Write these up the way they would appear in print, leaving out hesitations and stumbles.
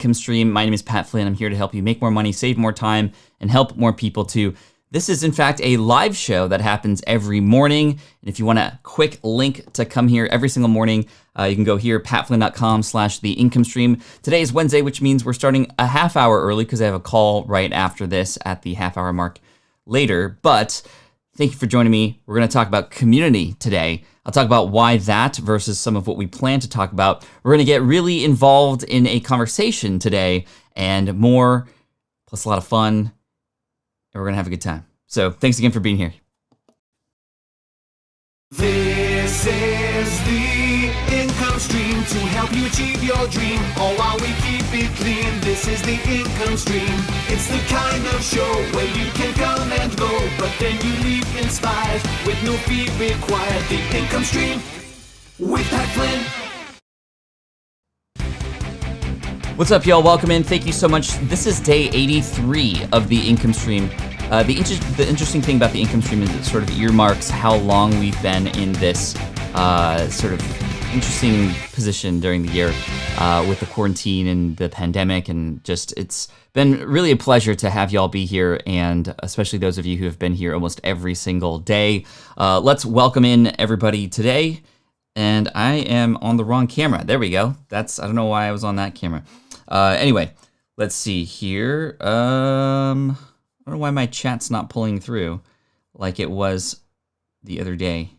income stream. My name is Pat Flynn. I'm here to help you make more money, save more time, and help more people too. This is, in fact, a live show that happens every morning. And if you want a quick link to come here every single morning, you can go here, patflynn.com/theincomestream. Today is Wednesday, which means we're starting a half hour early because I have a call right after this at the half hour mark later. But thank you for joining me. We're going to talk about community today. I'll talk about why that versus some of what we plan to talk about. We're going to get really involved in a conversation today and more, plus a lot of fun. And we're going to have a good time. So thanks again for being here. This is the income stream to help you achieve your dream. All while we keep it clean. This is the income stream. It's the kind of show where you can come and go, but then you leave inspired with no fee required. The income stream with Pat Flynn. What's up, y'all? Welcome in. Thank you so much. This is day 83 of the income stream. The interesting thing about the income stream is it sort of earmarks how long we've been in this sort of interesting position during the year with the quarantine and the pandemic, and just it's been really a pleasure to have y'all be here, and especially those of you who have been here almost every single day. Let's welcome in everybody today. And I am on the wrong camera. There we go. I don't know why I was on that camera. Anyway, let's see here. I don't know why my chat's not pulling through like it was the other day.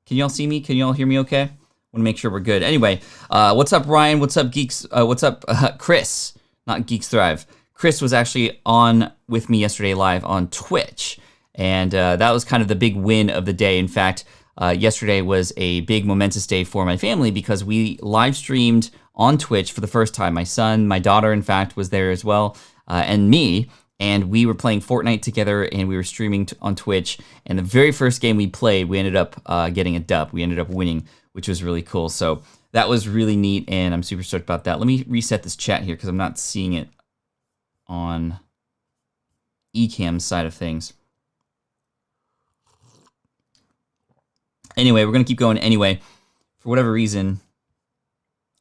Can y'all see me? Can y'all hear me okay? I want to make sure we're good. Anyway, what's up, Ryan? What's up, Geeks? What's up, Chris? Not Geeks Thrive. Chris was actually on with me yesterday live on Twitch. And that was kind of the big win of the day. In fact, yesterday was a big momentous day for my family because we live streamed on Twitch for the first time. My son, my daughter, in fact, was there as well, and me. And we were playing Fortnite together, and we were streaming on Twitch. And the very first game we played, we ended up getting a dub. We ended up winning, which was really cool. So that was really neat, and I'm super stoked about that. Let me reset this chat here because I'm not seeing it on Ecamm's side of things. Anyway, we're going to keep going anyway. For whatever reason,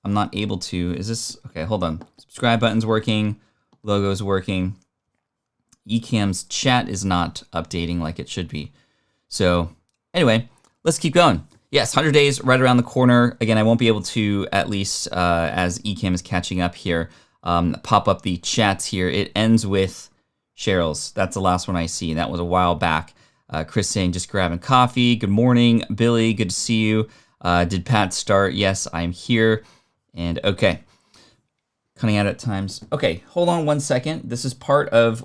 I'm not able to. Is this... Okay, hold on. Subscribe button's working. Logo's working. Ecamm's chat is not updating like it should be. So, anyway, let's keep going. Yes, 100 days right around the corner. Again, I won't be able to, at least as Ecamm is catching up here, pop up the chats here. It ends with Cheryl's. That's the last one I see. That was a while back. Chris saying, just grabbing coffee. Good morning, Billy. Good to see you. Did Pat start? Yes, I'm here. And okay. Cutting out at times. Okay, hold on one second. This is part of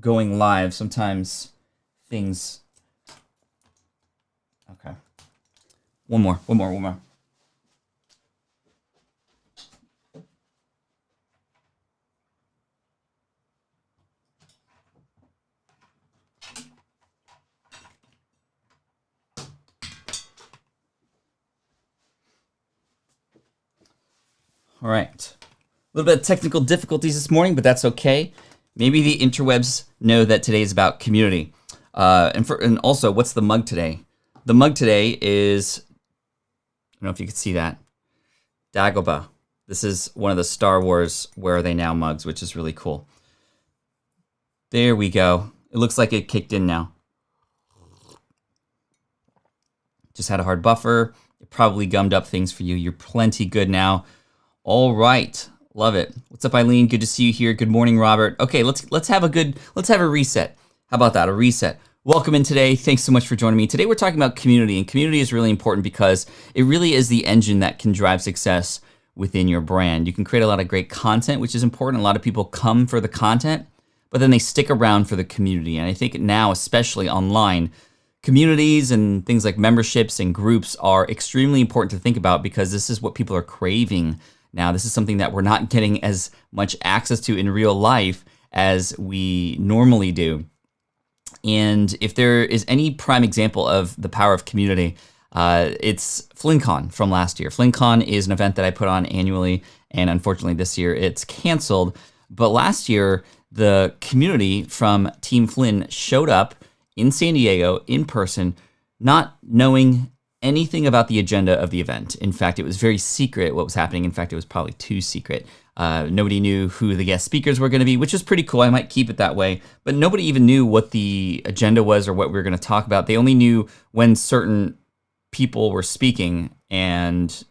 going live. Sometimes things... Okay. One more. All right. A little bit of technical difficulties this morning, but that's okay. Maybe the interwebs know that today is about community. And also, what's the mug today? The mug today is, I don't know if you can see that, Dagobah. This is one of the Star Wars Where Are They Now mugs, which is really cool. There we go. It looks like it kicked in now. Just had a hard buffer. It probably gummed up things for you. You're plenty good now. All right, love it. What's up, Eileen? Good to see you here. Good morning, Robert. Okay, let's have a reset. How about that? A reset. Welcome in today. Thanks so much for joining me. Today we're talking about community, and community is really important because it really is the engine that can drive success within your brand. You can create a lot of great content, which is important. A lot of people come for the content, but then they stick around for the community. And I think now, especially online, communities and things like memberships and groups are extremely important to think about because this is what people are craving now. This is something that we're not getting as much access to in real life as we normally do. And if there is any prime example of the power of community, it's FlynnCon from last year. FlynnCon is an event that I put on annually, and unfortunately this year it's canceled. But last year, the community from Team Flynn showed up in San Diego in person, not knowing anything about the agenda of the event. In fact, it was very secret what was happening. In fact, it was probably too secret. Nobody knew who the guest speakers were going to be, which is pretty cool. I might keep it that way. But nobody even knew what the agenda was or what we were going to talk about. They only knew when certain people were speaking and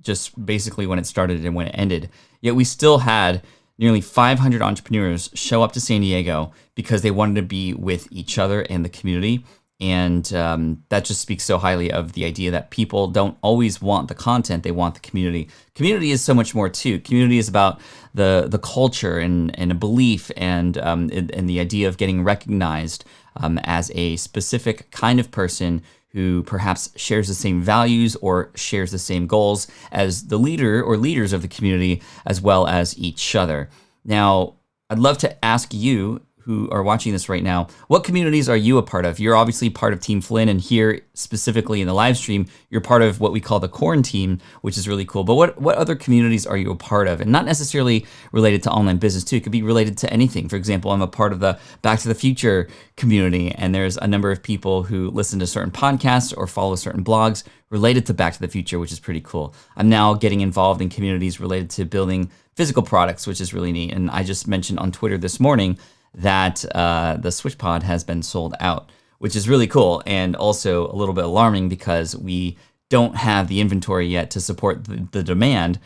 just basically when it started and when it ended. Yet we still had nearly 500 entrepreneurs show up to San Diego because they wanted to be with each other and the community. And that just speaks so highly of the idea that people don't always want the content, they want the community. Community is so much more too. Community is about the culture and a belief and the idea of getting recognized as a specific kind of person who perhaps shares the same values or shares the same goals as the leader or leaders of the community, as well as each other. Now, I'd love to ask you who are watching this right now, what communities are you a part of? You're obviously part of Team Flynn, and here specifically in the live stream, you're part of what we call the Quaranteam, which is really cool. But what other communities are you a part of? And not necessarily related to online business too. It could be related to anything. For example, I'm a part of the Back to the Future community, and there's a number of people who listen to certain podcasts or follow certain blogs related to Back to the Future, which is pretty cool. I'm now getting involved in communities related to building physical products, which is really neat. And I just mentioned on Twitter this morning that the SwitchPod has been sold out, which is really cool and also a little bit alarming because we don't have the inventory yet to support the demand,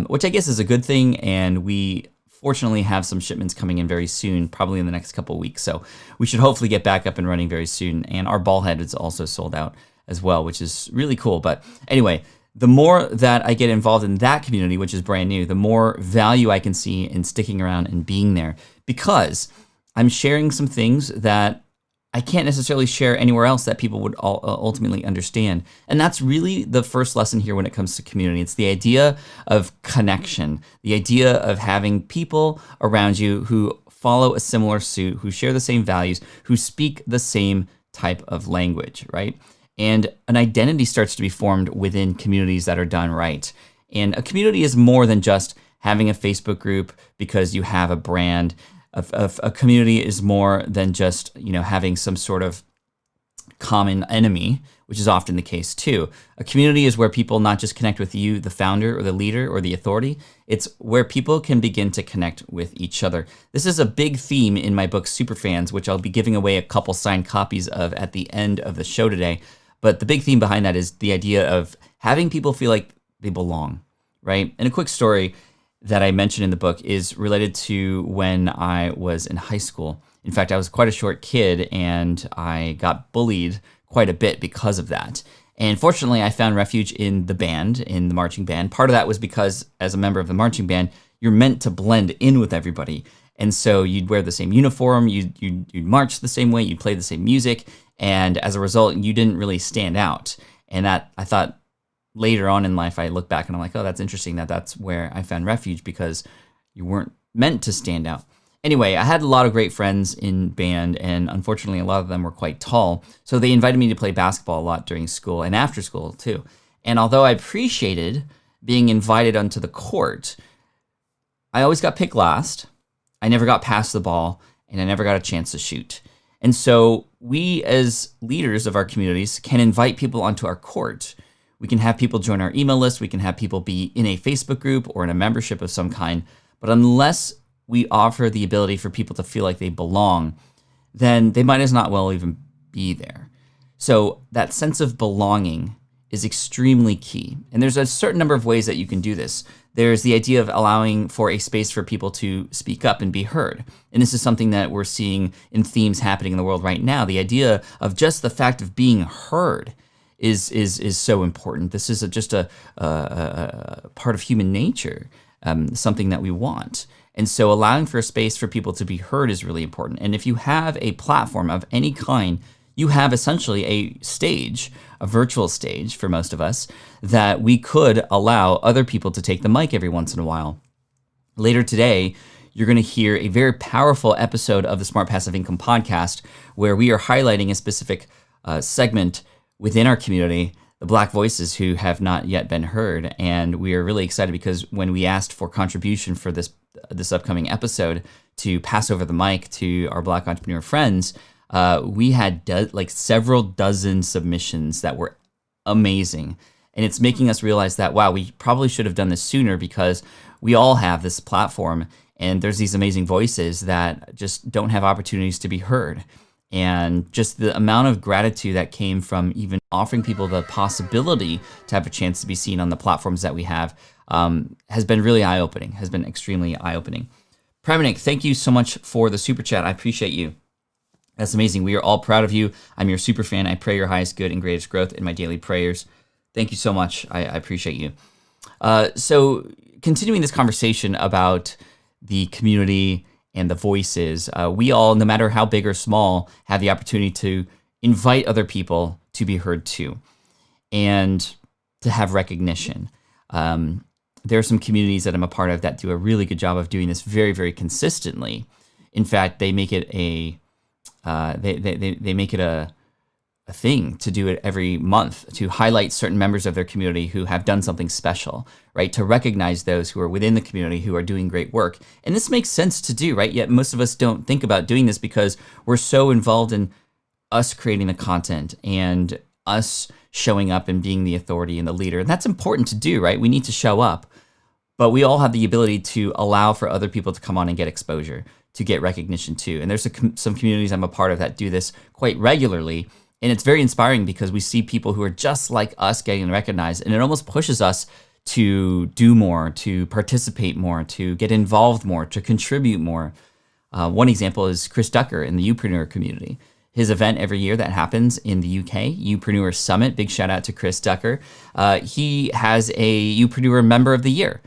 which I guess is a good thing. And we fortunately have some shipments coming in very soon, probably in the next couple of weeks. So we should hopefully get back up and running very soon. And our ball head is also sold out as well, which is really cool. But anyway, the more that I get involved in that community, which is brand new, the more value I can see in sticking around and being there, because I'm sharing some things that I can't necessarily share anywhere else that people would ultimately understand. And that's really the first lesson here when it comes to community. It's the idea of connection, the idea of having people around you who follow a similar suit, who share the same values, who speak the same type of language, right? And an identity starts to be formed within communities that are done right. And a community is more than just having a Facebook group because you have a brand. A community is more than just, having some sort of common enemy, which is often the case too. A community is where people not just connect with you, the founder or the leader or the authority. It's where people can begin to connect with each other. This is a big theme in my book, Superfans, which I'll be giving away a couple signed copies of at the end of the show today. But the big theme behind that is the idea of having people feel like they belong, right? And a quick story that I mentioned in the book is related to when I was in high school. In fact, I was quite a short kid and I got bullied quite a bit because of that. And fortunately, I found refuge in the band, in the marching band. Part of that was because as a member of the marching band, you're meant to blend in with everybody. And so you'd wear the same uniform, you'd march the same way, you'd play the same music. And as a result, you didn't really stand out. And that, I thought, later on in life, I look back and I'm like, oh, that's interesting that's where I found refuge because you weren't meant to stand out. Anyway, I had a lot of great friends in band, and unfortunately, a lot of them were quite tall. So they invited me to play basketball a lot during school and after school too. And although I appreciated being invited onto the court, I always got picked last. I never got past the ball, and I never got a chance to shoot. And so we, as leaders of our communities, can invite people onto our court. We can have people join our email list. We can have people be in a Facebook group or in a membership of some kind. But unless we offer the ability for people to feel like they belong, then they might as not well even be there. So that sense of belonging is extremely key. And there's a certain number of ways that you can do this. There's the idea of allowing for a space for people to speak up and be heard. And this is something that we're seeing in themes happening in the world right now. The idea of just the fact of being heard is so important. This is just a part of human nature, something that we want. And so allowing for a space for people to be heard is really important. And if you have a platform of any kind, you have essentially a stage, a virtual stage for most of us, that we could allow other people to take the mic every once in a while. Later today, you're going to hear a very powerful episode of the Smart Passive Income podcast where we are highlighting a specific segment within our community, the Black voices who have not yet been heard. And we are really excited because when we asked for contribution for this upcoming episode to pass over the mic to our Black entrepreneur friends, we had several dozen submissions that were amazing. And it's making us realize that, wow, we probably should have done this sooner, because we all have this platform and there's these amazing voices that just don't have opportunities to be heard. And just the amount of gratitude that came from even offering people the possibility to have a chance to be seen on the platforms that we have has been really eye-opening, has been extremely eye-opening. Premanik, thank you so much for the super chat. I appreciate you. That's amazing. We are all proud of you. I'm your super fan. I pray your highest good and greatest growth in my daily prayers. Thank you so much. I appreciate you. So continuing this conversation about the community and the voices, we all, no matter how big or small, have the opportunity to invite other people to be heard too, and to have recognition. There are some communities that I'm a part of that do a really good job of doing this very, very consistently. In fact, they make it a a thing to do it every month, to highlight certain members of their community who have done something special, right? To recognize those who are within the community who are doing great work. And this makes sense to do, right? Yet most of us don't think about doing this because we're so involved in us creating the content and us showing up and being the authority and the leader. And that's important to do, right? We need to show up. But we all have the ability to allow for other people to come on and get exposure, to get recognition too. And there's some communities I'm a part of that do this quite regularly. And it's very inspiring because we see people who are just like us getting recognized, and it almost pushes us to do more, to participate more, to get involved more, to contribute more. One example is Chris Ducker in the Upreneur community. His event every year that happens in the UK, Upreneur Summit, big shout out to Chris Ducker. He has a Upreneur Member of the Year.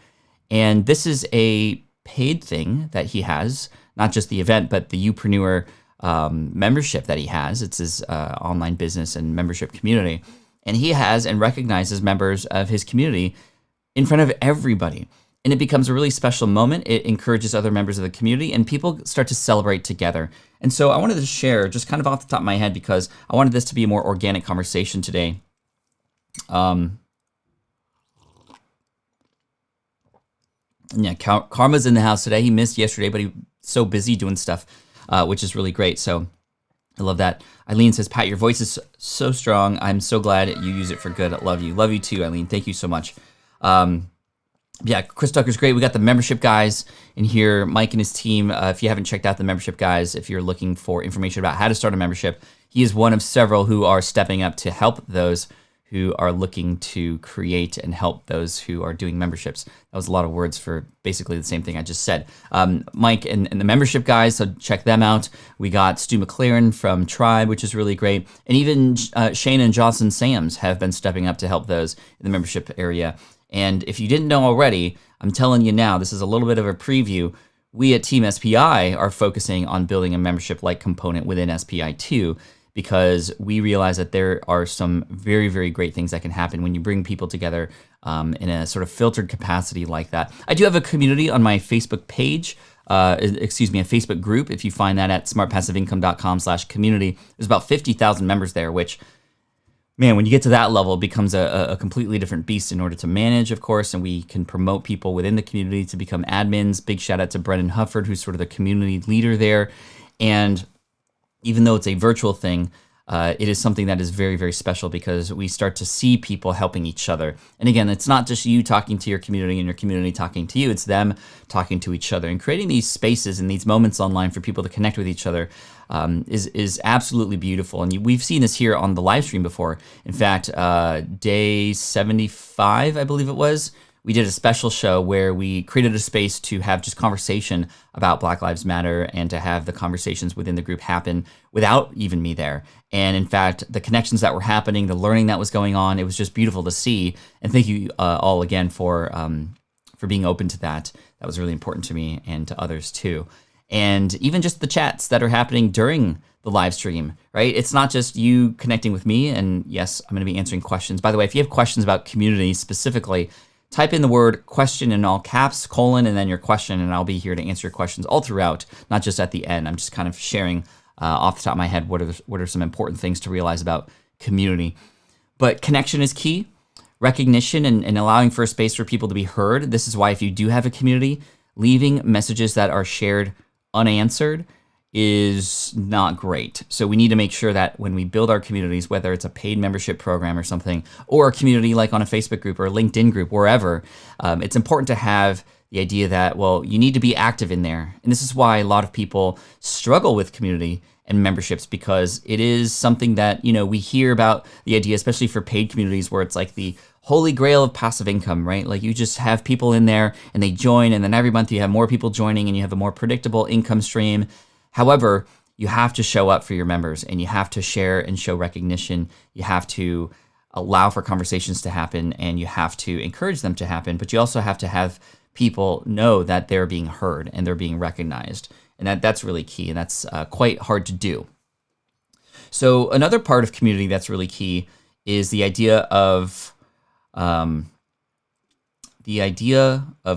And this is a paid thing that he has, not just the event, but the Upreneur membership that he has. It's his online business and membership community. And he has and recognizes members of his community in front of everybody. And it becomes a really special moment. It encourages other members of the community, and people start to celebrate together. And so I wanted to share, just kind of off the top of my head, because I wanted this to be a more organic conversation today. Yeah, Karma's in the house today. He missed yesterday, but he's so busy doing stuff, which is really great. So I love that. Eileen says, Pat, your voice is so strong. I'm so glad you use it for good. I love you. Love you too, Eileen. Thank you so much. Yeah, Chris Tucker's great. We got the membership guys in here, Mike and his team. If you haven't checked out the membership guys, if you're looking for information about how to start a membership, he is one of several who are stepping up to help those who are looking to create and help those who are doing memberships. That was a lot of words for basically the same thing I just said. Mike and the membership guys, so check them out. We got Stu McLaren from Tribe, which is really great. And even Shane and Jocelyn Sams have been stepping up to help those in the membership area. And if you didn't know already, I'm telling you now, this is a little bit of a preview. We at Team SPI are focusing on building a membership-like component within SPI too, because we realize that there are some very, very great things that can happen when you bring people together in a sort of filtered capacity like that. I do have a community on my Facebook page, a Facebook group. If you find that at smartpassiveincome.com/community, there's about 50,000 members there, which, man, when you get to that level, it becomes a completely different beast in order to manage, of course, and we can promote people within the community to become admins. Big shout out to Brendan Hufford, who's sort of the community leader there. And even though it's a virtual thing, it is something that is very, very special because we start to see people helping each other. And again, it's not just you talking to your community and your community talking to you, it's them talking to each other. And creating these spaces and these moments online for people to connect with each other is absolutely beautiful. And we've seen this here on the live stream before. In fact, day 75, I believe it was, we did a special show where we created a space to have just conversation about Black Lives Matter and to have the conversations within the group happen without even me there. And in fact, the connections that were happening, the learning that was going on, it was just beautiful to see. And thank you all again for being open to that. That was really important to me and to others too. And even just the chats that are happening during the live stream, right? It's not just you connecting with me. And yes, I'm going to be answering questions. By the way, if you have questions about community specifically, type in the word question in all caps, colon, and then your question, and I'll be here to answer your questions all throughout, not just at the end. I'm just kind of sharing off the top of my head what are some important things to realize about community. But connection is key, recognition, and allowing for a space for people to be heard. This is why if you do have a community, leaving messages that are shared unanswered is not great. So we need to make sure that when we build our communities, whether it's a paid membership program or something, or a community like on a Facebook group or a LinkedIn group, wherever, it's important to have the idea that, well, you need to be active in there. And this is why a lot of people struggle with community and memberships, because it is something that, we hear about the idea, especially for paid communities, where it's like the holy grail of passive income, right? Like you just have people in there and they join, and then every month you have more people joining and you have a more predictable income stream. However, you have to show up for your members, and you have to share and show recognition. You have to allow for conversations to happen, and you have to encourage them to happen. But you also have to have people know that they're being heard and they're being recognized. And that's really key, and that's quite hard to do. So another part of community that's really key is the idea of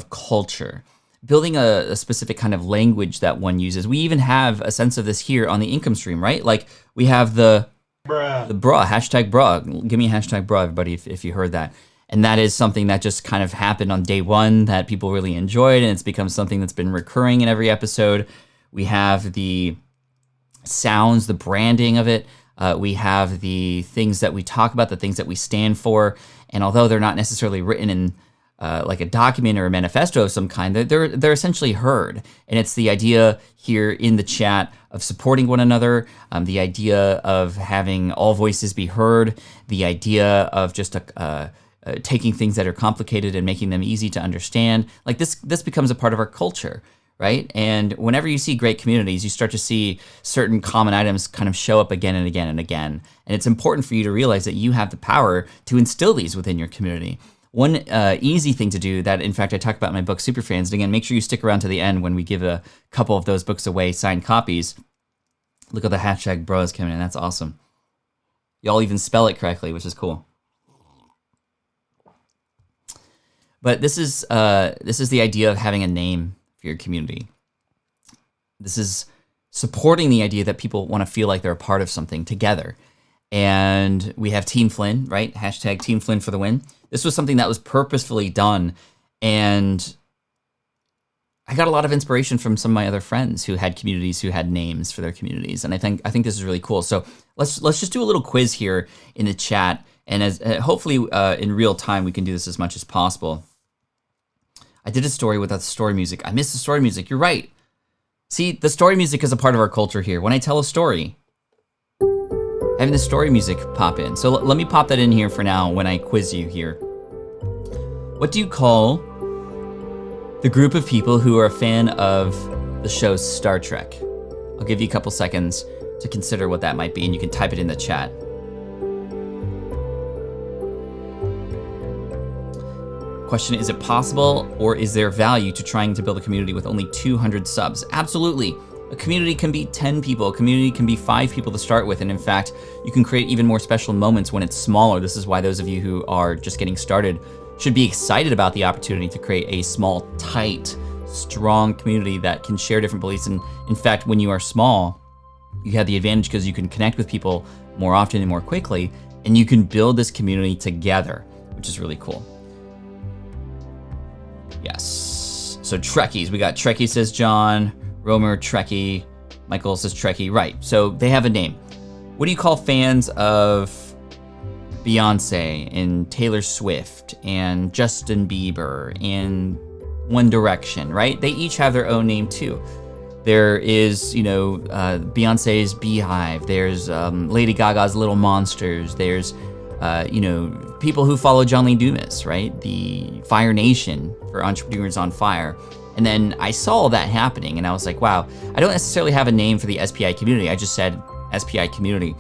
culture. Building a specific kind of language that one uses. We even have a sense of this here on the income stream, right? Like we have the bruh, hashtag bruh. Give me a hashtag bruh, everybody, if you heard that. And that is something that just kind of happened on day one that people really enjoyed, and it's become something that's been recurring in every episode. We have the sounds, the branding of it. We have the things that we talk about, the things that we stand for. And although they're not necessarily written in like a document or a manifesto of some kind, they're essentially heard. And it's the idea here in the chat of supporting one another, the idea of having all voices be heard, the idea of just taking things that are complicated and making them easy to understand. Like this becomes a part of our culture, right? And whenever you see great communities, you start to see certain common items kind of show up again and again and again. And it's important for you to realize that you have the power to instill these within your community. One easy thing to do that, in fact, I talk about in my book, Superfans, and again, make sure you stick around to the end when we give a couple of those books away, signed copies. Look at the hashtag bros coming in. That's awesome. Y'all even spell it correctly, which is cool. But this is the idea of having a name for your community. This is supporting the idea that people want to feel like they're a part of something together. And we have Team Flynn, right? Hashtag Team Flynn for the win. This was something that was purposefully done. And I got a lot of inspiration from some of my other friends who had communities, who had names for their communities. And I think this is really cool. So let's just do a little quiz here in the chat. And as hopefully in real time, we can do this as much as possible. I did a story without the story music. I missed the story music. You're right. See, the story music is a part of our culture here. When I tell a story, having the story music pop in. So let me pop that in here for now when I quiz you here. What do you call the group of people who are a fan of the show Star Trek? I'll give you a couple seconds to consider what that might be, and you can type it in the chat. Question, is it possible or is there value to trying to build a community with only 200 subs? Absolutely. A community can be 10 people, a community can be 5 people to start with, and in fact, you can create even more special moments when it's smaller. This is why those of you who are just getting started should be excited about the opportunity to create a small, tight, strong community that can share different beliefs. And in fact, when you are small, you have the advantage because you can connect with people more often and more quickly, and you can build this community together, which is really cool. Yes. So Trekkies, we got Trekkie, says John. Romer, Trekkie. Michael says Trekkie. Right. So they have a name. What do you call fans of Beyonce and Taylor Swift and Justin Bieber and One Direction, right? They each have their own name too. There is, Beyonce's Beehive. There's Lady Gaga's Little Monsters. There's, people who follow John Lee Dumas, right? The Fire Nation for Entrepreneurs on Fire. And then I saw that happening and I was like, wow, I don't necessarily have a name for the SPI community. I just said SPI community.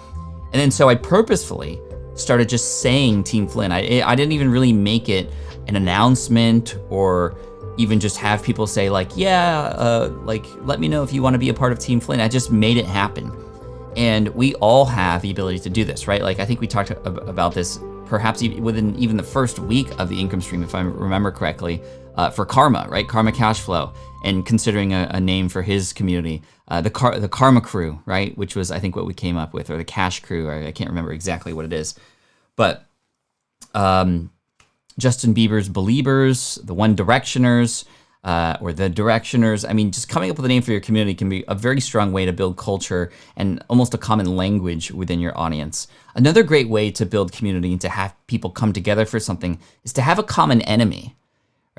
And then so I purposefully started just saying Team Flynn. I didn't even really make it an announcement or even just have people say let me know if you want to be a part of Team Flynn. I just made it happen. And we all have the ability to do this, right? Like I think we talked about this perhaps within even the first week of the income stream, if I remember correctly, for Karma, right? Karma Cashflow, and considering a name for his community, the Karma Crew, right? Which was, I think, what we came up with, or the Cash Crew, I can't remember exactly what it is. But Justin Bieber's Beliebers, the One Directioners, or the Directioners. I mean, just coming up with a name for your community can be a very strong way to build culture and almost a common language within your audience. Another great way to build community and to have people come together for something is to have a common enemy,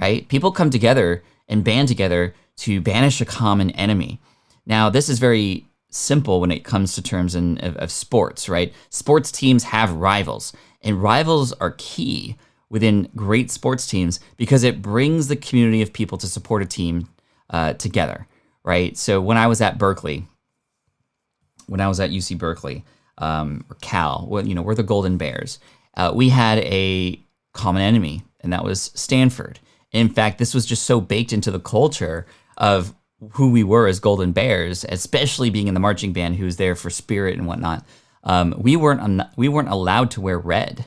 right? People come together and band together to banish a common enemy. Now, this is very simple when it comes to terms of sports, right? Sports teams have rivals, and rivals are key within great sports teams because it brings the community of people to support a team together, right? So when I was at Berkeley, when I was at UC Berkeley, or Cal, well, we're the Golden Bears. We had a common enemy, and that was Stanford. In fact, this was just so baked into the culture of who we were as Golden Bears, especially being in the marching band, who was there for spirit and whatnot. We weren't allowed to wear red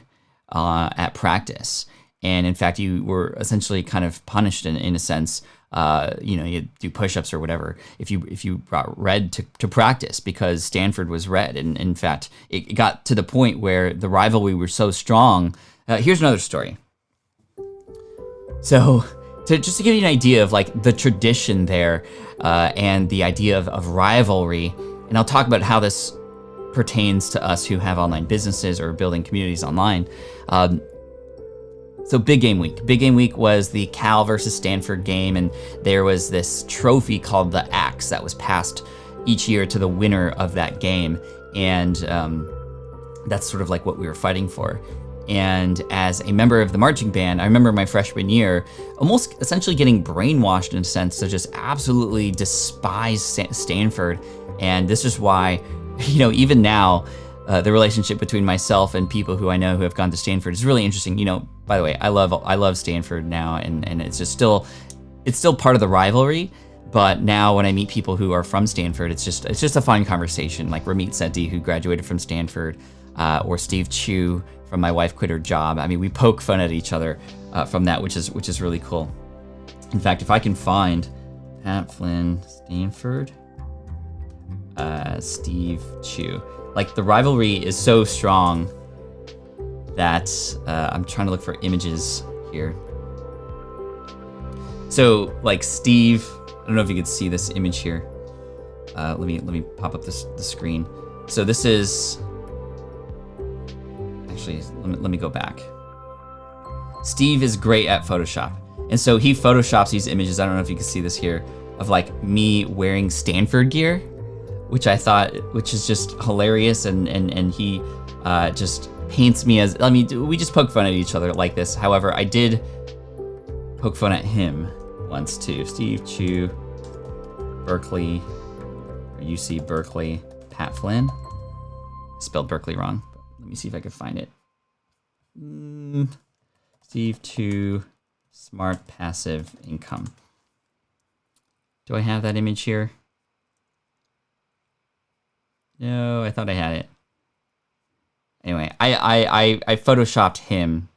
at practice, and in fact, you were essentially kind of punished in a sense. You do push-ups or whatever if you brought red to practice because Stanford was red, and in fact, it got to the point where the rivalry was so strong. Here's another story. So, just to give you an idea of like the tradition there and the idea of rivalry, and I'll talk about how this pertains to us who have online businesses or building communities online. So Big Game Week. Big Game Week was the Cal versus Stanford game, and there was this trophy called the Axe that was passed each year to the winner of that game, and that's sort of like what we were fighting for. And as a member of the marching band, I remember my freshman year almost essentially getting brainwashed in a sense to just absolutely despise Stanford. And this is why, even now, the relationship between myself and people who I know who have gone to Stanford is really interesting. By the way, I love Stanford now, and it's just still part of the rivalry. But now when I meet people who are from Stanford, it's just a fun conversation. Like Ramit Sethi, who graduated from Stanford, or Steve Chu from My Wife Quit Her Job. I mean, we poke fun at each other from that, which is really cool. In fact, if I can find Pat Flynn, Stanford, Steve Chu, like the rivalry is so strong that I'm trying to look for images here. So like Steve, I don't know if you can see this image here. Let me pop up the screen. So this is. Actually, let me go back. Steve is great at Photoshop. And so he Photoshops these images, I don't know if you can see this here, of like me wearing Stanford gear, which is just hilarious. And he just paints me as, we just poke fun at each other like this. However, I did poke fun at him once too. Steve Chu, Berkeley, or UC Berkeley, Pat Flynn. Spelled Berkeley wrong. Let me see if I can find it. Steve Chu, Smart Passive Income. Do I have that image here? No, I thought I had it. Anyway, I photoshopped him.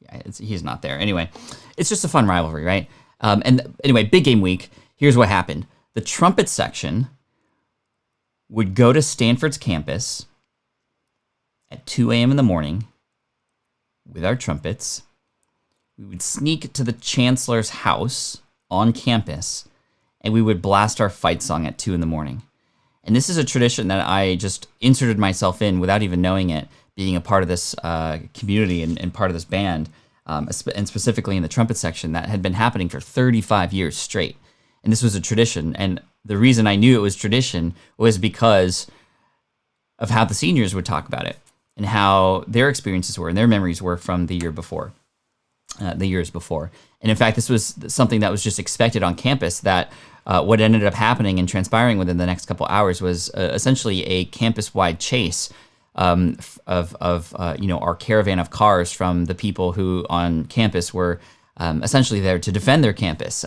Yeah, he's not there. Anyway, it's just a fun rivalry, right? And anyway, Big Game Week. Here's what happened. The trumpet section would go to Stanford's campus at 2 a.m. in the morning with our trumpets. We would sneak to the chancellor's house on campus, and we would blast our fight song at 2 in the morning. And this is a tradition that I just inserted myself in without even knowing it, being a part of this community and part of this band, and specifically in the trumpet section that had been happening for 35 years straight. And this was a tradition. And the reason I knew it was tradition was because of how the seniors would talk about it and how their experiences were and their memories were from the years before. And in fact, this was something that was just expected on campus, that what ended up happening and transpiring within the next couple hours was essentially a campus-wide chase of our caravan of cars from the people who on campus were essentially there to defend their campus,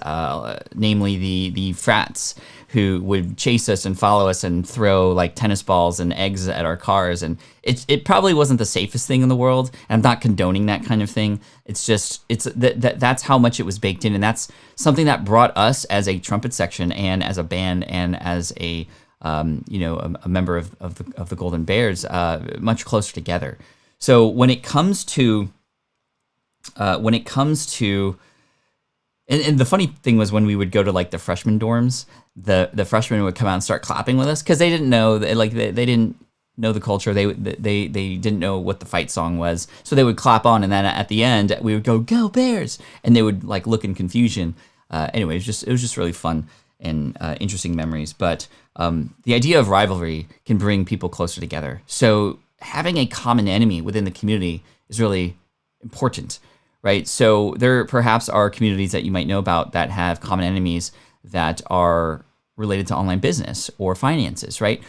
namely the frats who would chase us and follow us and throw like tennis balls and eggs at our cars. And it probably wasn't the safest thing in the world. And I'm not condoning that kind of thing. It's just, that's how much it was baked in. And that's something that brought us as a trumpet section and as a band and as a member of the Golden Bears much closer together. So when it comes to when it comes to, and the funny thing was when we would go to like the freshman dorms, the freshmen would come out and start clapping with us because they didn't know, they didn't know the culture. They didn't know what the fight song was, so they would clap on, and then at the end we would go Bears, and they would like look in confusion. Anyway, it was just really fun and interesting memories. But the idea of rivalry can bring people closer together. So having a common enemy within the community is really important, right? So there perhaps are communities that you might know about that have common enemies that are related to online business or finances, right?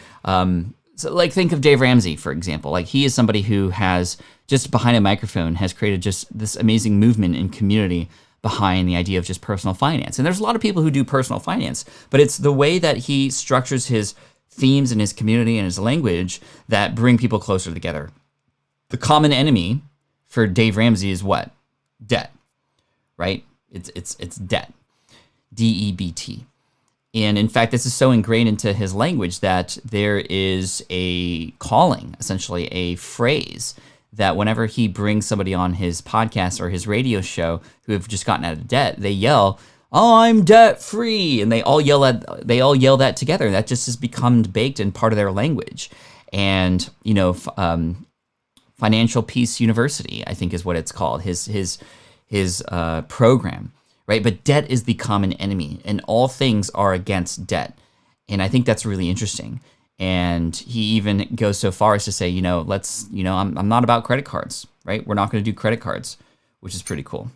So like think of Dave Ramsey, for example. Like he is somebody who has just behind a microphone has created just this amazing movement and community behind the idea of just personal finance. And there's a lot of people who do personal finance, but it's the way that he structures his themes and his community and his language that bring people closer together. The common enemy for Dave Ramsey is what? Debt, right? It's debt, DEBT. And in fact, this is so ingrained into his language that there is a calling, essentially a phrase that whenever he brings somebody on his podcast or his radio show who have just gotten out of debt, they yell, "I'm debt free," and they all yell that together. That just has become baked in part of their language. And Financial Peace University, I think is what it's called, his program, right? But debt is the common enemy, and all things are against debt. And I think that's really interesting. And he even goes so far as to say, I'm not about credit cards, right? We're not going to do credit cards, which is pretty cool.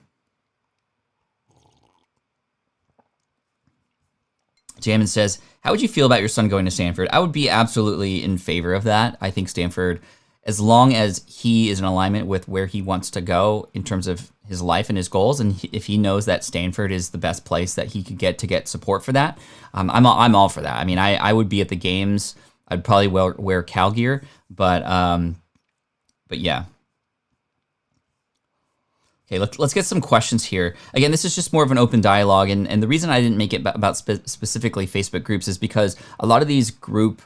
Jamin says, how would you feel about your son going to Stanford? I would be absolutely in favor of that. I think Stanford, as long as he is in alignment with where he wants to go in terms of his life and his goals, and if he knows that Stanford is the best place that he could get to get support for that, I'm all for that. I mean, I would be at the games. I'd probably wear Cal gear, but yeah. Okay, let's get some questions here. Again, this is just more of an open dialogue, and the reason I didn't make it about specifically Facebook groups is because a lot of these group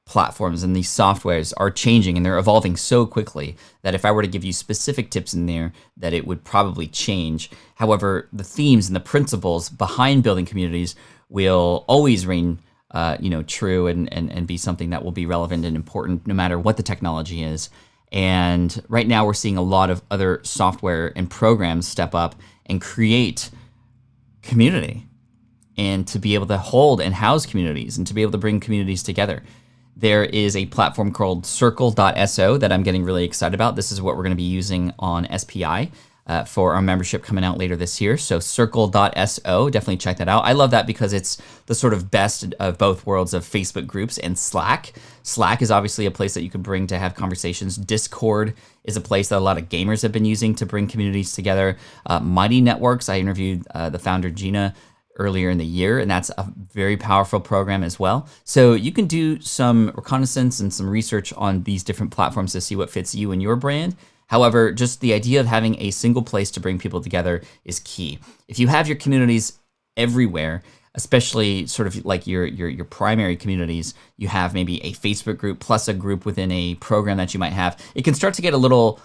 platforms and these softwares are changing and they're evolving so quickly that if I were to give you specific tips in there, that it would probably change. However, the themes and the principles behind building communities will always reign true and be something that will be relevant and important no matter what the technology is. And right now we're seeing a lot of other software and programs step up and create community and to be able to hold and house communities and to be able to bring communities together. There is a platform called Circle.so that I'm getting really excited about. This is what we're going to be using on SPI for our membership coming out later this year. So Circle.so, definitely check that out. I love that because it's the sort of best of both worlds of Facebook groups and Slack. Slack is obviously a place that you can bring to have conversations. Discord is a place that a lot of gamers have been using to bring communities together. Mighty Networks, I interviewed the founder, Gina, earlier in the year, and that's a very powerful program as well. So you can do some reconnaissance and some research on these different platforms to see what fits you and your brand. However, just the idea of having a single place to bring people together is key. If you have your communities everywhere, especially sort of like your primary communities, you have maybe a Facebook group plus a group within a program that you might have, it can start to get a little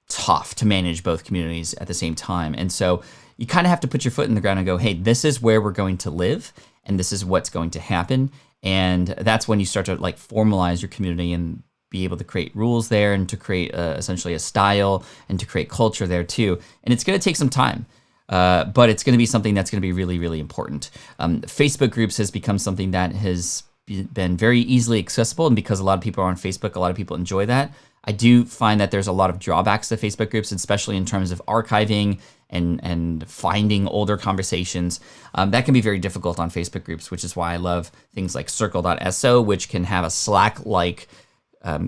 tough to manage both communities at the same time. And so you kind of have to put your foot in the ground and go, hey, this is where we're going to live and this is what's going to happen. And that's when you start to like formalize your community and be able to create rules there and to create essentially a style and to create culture there too. And it's going to take some time, but it's going to be something that's going to be really, really important. Facebook groups has become something that has been very easily accessible. And because a lot of people are on Facebook, a lot of people enjoy that. I do find that there's a lot of drawbacks to Facebook groups, especially in terms of archiving and finding older conversations. That can be very difficult on Facebook groups, which is why I love things like Circle.so, which can have a Slack-like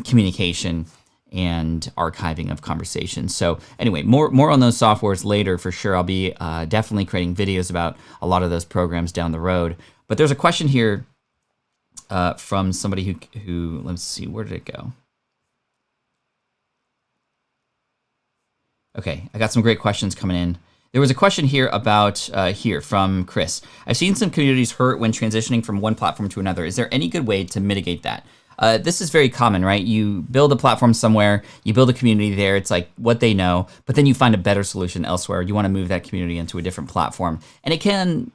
communication and archiving of conversations. So anyway, more on those softwares later for sure. I'll be definitely creating videos about a lot of those programs down the road. But there's a question here from somebody who let's see, where did it go? Okay, I got some great questions coming in. There was a question here about here from Chris. I've seen some communities hurt when transitioning from one platform to another. Is there any good way to mitigate that? this is very common, right? You build a platform somewhere, you build a community there, it's like what they know, but then you find a better solution elsewhere. You want to move that community into a different platform. And it can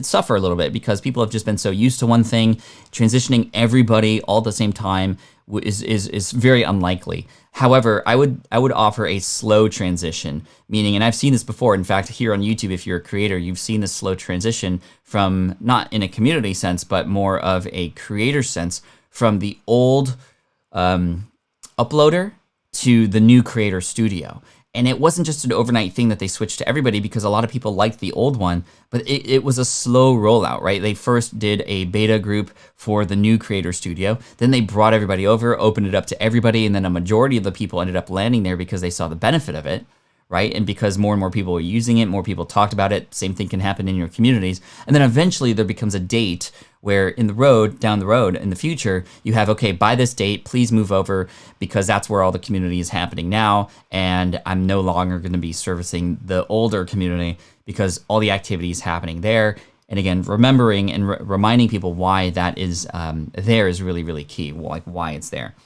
suffer a little bit because people have just been so used to one thing. Transitioning everybody all at the same time is very unlikely. However, I would offer a slow transition, meaning, and I've seen this before, in fact, here on YouTube, if you're a creator, you've seen this slow transition from, not in a community sense, but more of a creator sense, from the old uploader to the new creator studio. And it wasn't just an overnight thing that they switched to everybody because a lot of people liked the old one, but it was a slow rollout, right? They first did a beta group for the new creator studio. Then they brought everybody over, opened it up to everybody. And then a majority of the people ended up landing there because they saw the benefit of it, right? And because more and more people were using it, more people talked about it. Same thing can happen in your communities. And then eventually there becomes a date where down the road in the future, you have, okay, by this date, please move over because that's where all the community is happening now. And I'm no longer going to be servicing the older community because all the activity is happening there. And again, remembering and reminding people why that is there is really, really key, like why it's there.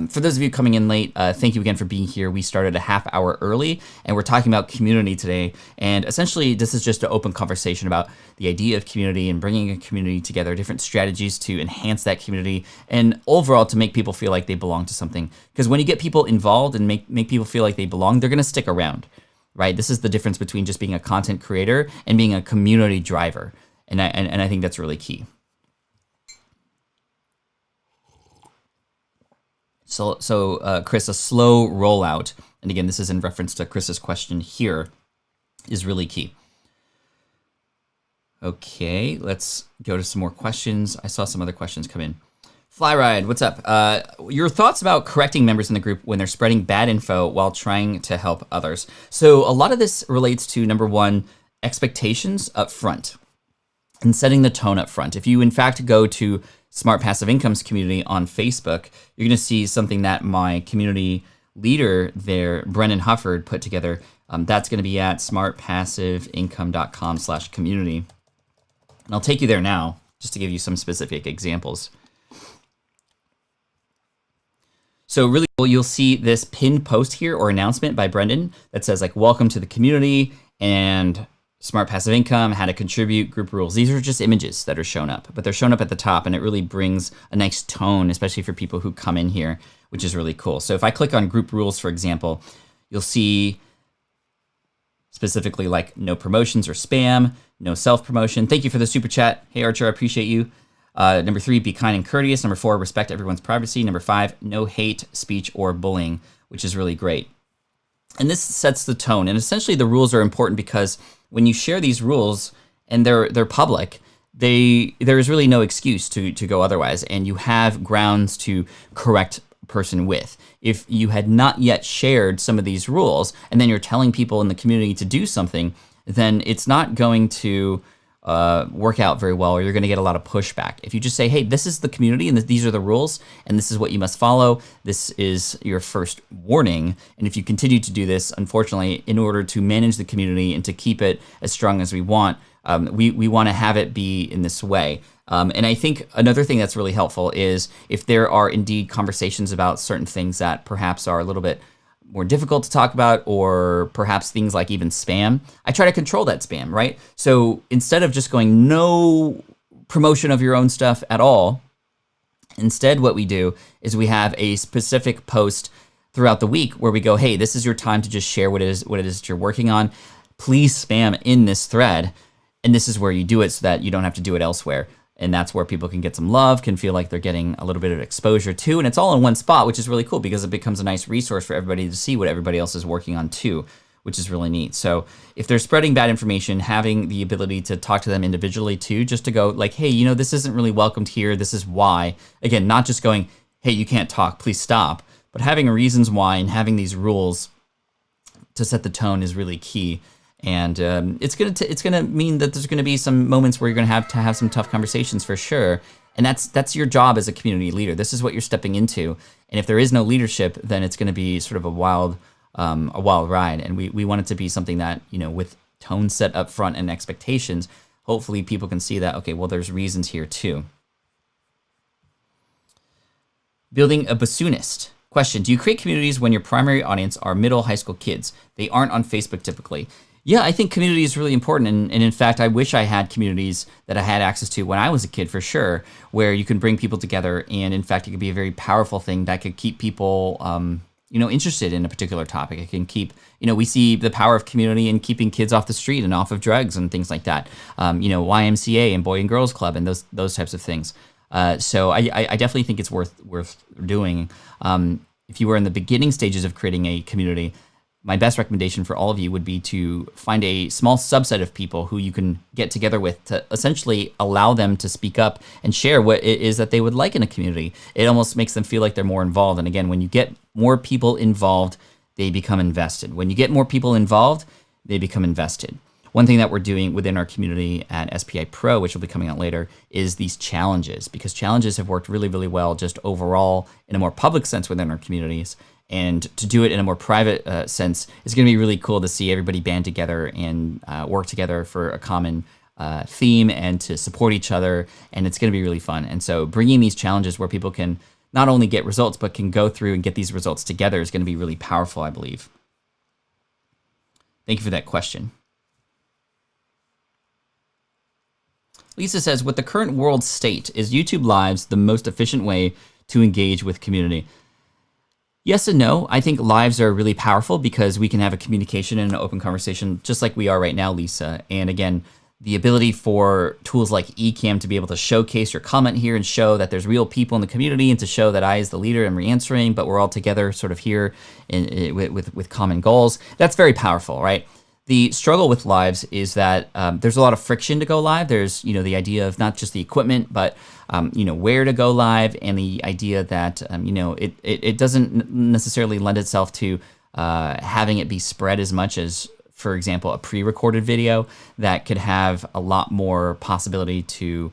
For those of you coming in late, thank you again for being here. We started a half hour early, and we're talking about community today. And essentially, this is just an open conversation about the idea of community and bringing a community together, different strategies to enhance that community, and overall to make people feel like they belong to something. Because when you get people involved and make people feel like they belong, they're going to stick around, right? This is the difference between just being a content creator and being a community driver. And I think that's really key. So Chris, a slow rollout, and again, this is in reference to Chris's question here, is really key. Okay, let's go to some more questions. I saw some other questions come in. Flyride, what's up? Your thoughts about correcting members in the group when they're spreading bad info while trying to help others. So a lot of this relates to, number one, expectations up front and setting the tone up front. If you, in fact, go to Smart Passive Income's community on Facebook, you're going to see something that my community leader there, Brennan Hufford, put together. That's going to be at smartpassiveincome.com/community. And I'll take you there now just to give you some specific examples. So really cool, you'll see this pinned post here or announcement by Brendan that says like, welcome to the community and Smart Passive Income, how to contribute, group rules. These are just images that are shown up, but they're shown up at the top, and it really brings a nice tone, especially for people who come in here, which is really cool. So if I click on group rules, for example, you'll see specifically like no promotions or spam, no self-promotion. Thank you for the super chat. Hey, Archer, I appreciate you. Number 3, be kind and courteous. Number 4, respect everyone's privacy. Number 5, no hate speech or bullying, which is really great. And this sets the tone. And essentially the rules are important because when you share these rules and they're public, there is really no excuse to go otherwise. And you have grounds to correct a person with. If you had not yet shared some of these rules and then you're telling people in the community to do something, then it's not going to work out very well, or you're going to get a lot of pushback. If you just say, hey, this is the community and these are the rules and this is what you must follow, this is your first warning. And if you continue to do this, unfortunately, in order to manage the community and to keep it as strong as we want, we want to have it be in this way. And I think another thing that's really helpful is if there are indeed conversations about certain things that perhaps are a little bit more difficult to talk about, or perhaps things like even spam, I try to control that spam, right? So instead of just going no promotion of your own stuff at all, instead what we do is we have a specific post throughout the week where we go, hey, this is your time to just share what it is that you're working on. Please spam in this thread, and this is where you do it so that you don't have to do it elsewhere. And that's where people can get some love, can feel like they're getting a little bit of exposure too. And it's all in one spot, which is really cool because it becomes a nice resource for everybody to see what everybody else is working on too, which is really neat. So if they're spreading bad information, having the ability to talk to them individually too, just to go like, hey, this isn't really welcomed here. This is why. Again, not just going, hey, you can't talk, please stop, but having reasons why and having these rules to set the tone is really key. And it's gonna mean that there's gonna be some moments where you're gonna have to have some tough conversations for sure. And that's your job as a community leader. This is what you're stepping into. And if there is no leadership, then it's gonna be sort of a wild ride. And we want it to be something that, with tone set up front and expectations, hopefully people can see that, okay, well, there's reasons here too. Building a bassoonist. Question, do you create communities when your primary audience are middle high school kids? They aren't on Facebook typically. Yeah, I think community is really important. And in fact, I wish I had communities that I had access to when I was a kid for sure, where you can bring people together. And in fact, it could be a very powerful thing that could keep people, interested in a particular topic. It can keep, we see the power of community in keeping kids off the street and off of drugs and things like that. YMCA and Boy and Girls Club and those types of things. So I definitely think it's worth doing. If you were in the beginning stages of creating a community, my best recommendation for all of you would be to find a small subset of people who you can get together with to essentially allow them to speak up and share what it is that they would like in a community. It almost makes them feel like they're more involved. And again, when you get more people involved, they become invested. When you get more people involved, they become invested. One thing that we're doing within our community at SPI Pro, which will be coming out later, is these challenges, because challenges have worked really, really well just overall in a more public sense within our communities. And to do it in a more private sense is going to be really cool to see everybody band together and work together for a common theme and to support each other. And it's going to be really fun. And so bringing these challenges where people can not only get results, but can go through and get these results together is going to be really powerful, I believe. Thank you for that question. Lisa says, with the current world state, is YouTube Lives the most efficient way to engage with community? Yes and no. I think lives are really powerful because we can have a communication and an open conversation just like we are right now, Lisa. And again, the ability for tools like Ecamm to be able to showcase your comment here and show that there's real people in the community and to show that I, as the leader, am re-answering, but we're all together sort of here with common goals. That's very powerful, right? The struggle with lives is that there's a lot of friction to go live. There's, the idea of not just the equipment, but, where to go live, and the idea that, it doesn't necessarily lend itself to having it be spread as much as, for example, a pre-recorded video that could have a lot more possibility to,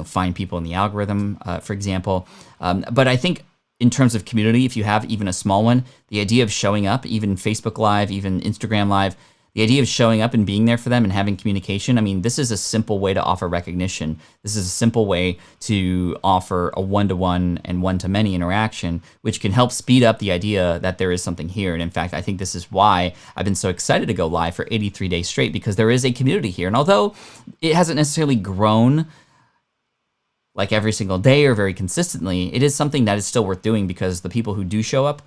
find people in the algorithm, for example. But I think in terms of community, if you have even a small one, the idea of showing up, even Facebook Live, even Instagram Live, the idea of showing up and being there for them and having communication, I mean, this is a simple way to offer recognition. This is a simple way to offer a one-to-one and one-to-many interaction, which can help speed up the idea that there is something here. And in fact, I think this is why I've been so excited to go live for 83 days straight, because there is a community here. And although it hasn't necessarily grown like every single day or very consistently, it is something that is still worth doing, because the people who do show up,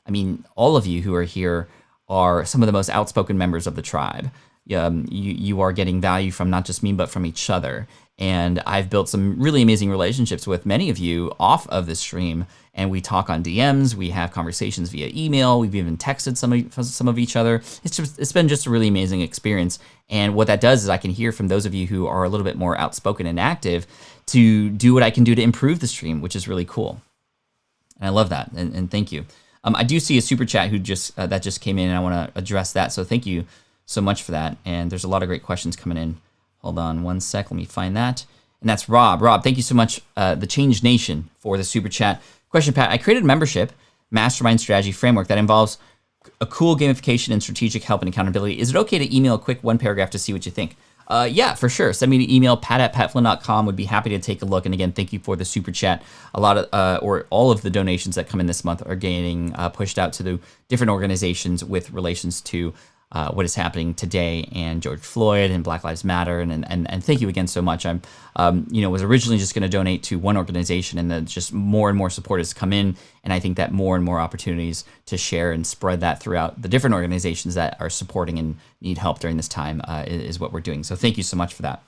I mean, all of you who are here are some of the most outspoken members of the tribe. You are getting value from not just me, but from each other. And I've built some really amazing relationships with many of you off of this stream. And we talk on DMs, we have conversations via email, we've even texted some of each other. It's been just a really amazing experience. And what that does is I can hear from those of you who are a little bit more outspoken and active to do what I can do to improve the stream, which is really cool. And I love that, and thank you. I do see a super chat that just came in, and I want to address that. So thank you so much for that. And there's a lot of great questions coming in. Hold on one sec. Let me find that. And that's Rob. Rob, thank you so much, the Change Nation, for the super chat. Question, Pat. I created a membership mastermind strategy framework that involves a cool gamification and strategic help and accountability. Is it okay to email a quick one paragraph to see what you think? Yeah, for sure. Send me an email, pat@patflynn.com. Would be happy to take a look. And again, thank you for the super chat. A lot of, or all of the donations that come in this month are getting pushed out to the different organizations with relations to what is happening today and George Floyd and Black Lives Matter. And thank you again so much. I'm, was originally just going to donate to one organization, and then just more and more support has come in. And I think that more and more opportunities to share and spread that throughout the different organizations that are supporting and need help during this time is what we're doing. So thank you so much for that.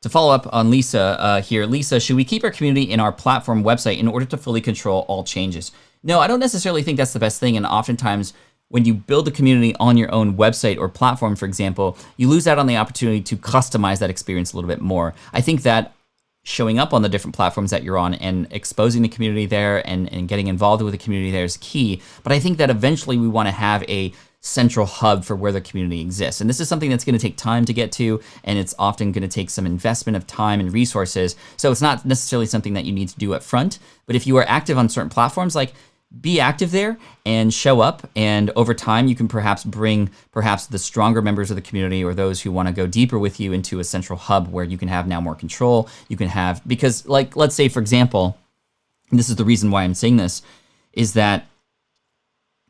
To follow up on Lisa here, Lisa, should we keep our community in our platform website in order to fully control all changes? No, I don't necessarily think that's the best thing. And oftentimes, when you build a community on your own website or platform, for example, you lose out on the opportunity to customize that experience a little bit more. I think that showing up on the different platforms that you're on and exposing the community there and getting involved with the community there is key. But I think that eventually we want to have a central hub for where the community exists. And this is something that's going to take time to get to, and it's often going to take some investment of time and resources. So it's not necessarily something that you need to do up front. But if you are active on certain platforms, like, be active there and show up, and over time you can perhaps bring the stronger members of the community or those who want to go deeper with you into a central hub where you can have now more control. You can have, because, like, let's say, for example, and this is the reason why I'm saying this, is that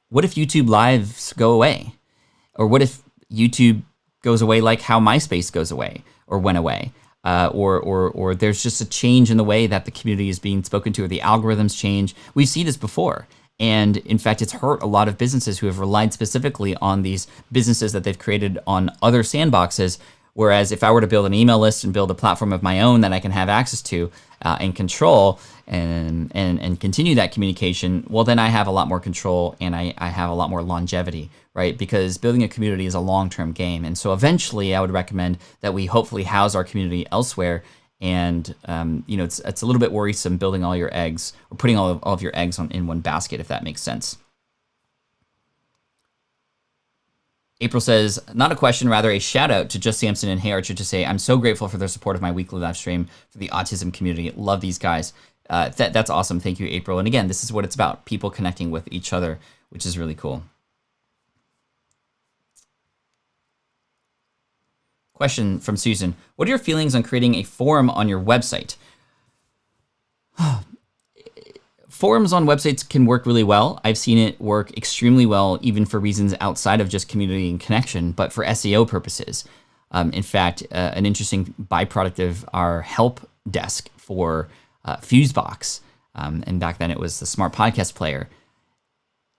what if YouTube Lives go away? Or what if YouTube goes away like how MySpace goes away or went away? Or there's just a change in the way that the community is being spoken to, or the algorithms change. We've seen this before. And in fact, it's hurt a lot of businesses who have relied specifically on these businesses that they've created on other sandboxes. Whereas if I were to build an email list and build a platform of my own that I can have access to and control and continue that communication, well, then I have a lot more control and I have a lot more longevity, right? Because building a community is a long-term game. And so eventually I would recommend that we hopefully house our community elsewhere. And it's a little bit worrisome building all your eggs or putting all of your eggs in one basket, if that makes sense. April says, not a question, rather a shout out to Just Samson and Hey Archer to say, I'm so grateful for their support of my weekly live stream for the autism community. Love these guys. That's awesome. Thank you, April. And again, this is what it's about, people connecting with each other, which is really cool. Question from Susan. What are your feelings on creating a forum on your website? Forums on websites can work really well. I've seen it work extremely well, even for reasons outside of just community and connection, but for SEO purposes. In fact, an interesting byproduct of our help desk for Fusebox, and back then it was the Smart Podcast Player,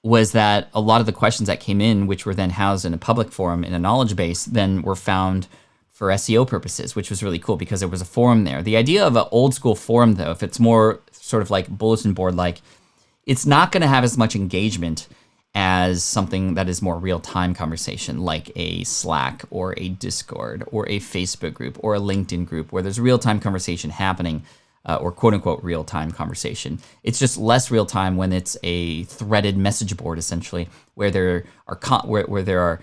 was that a lot of the questions that came in, which were then housed in a public forum in a knowledge base, then were found for SEO purposes, which was really cool because there was a forum there. The idea of an old school forum, though, if it's more sort of like bulletin board, like, it's not going to have as much engagement as something that is more real-time conversation, like a Slack or a Discord or a Facebook group or a LinkedIn group where there's real-time conversation happening, or quote-unquote real-time conversation. It's just less real-time when it's a threaded message board, essentially, where there are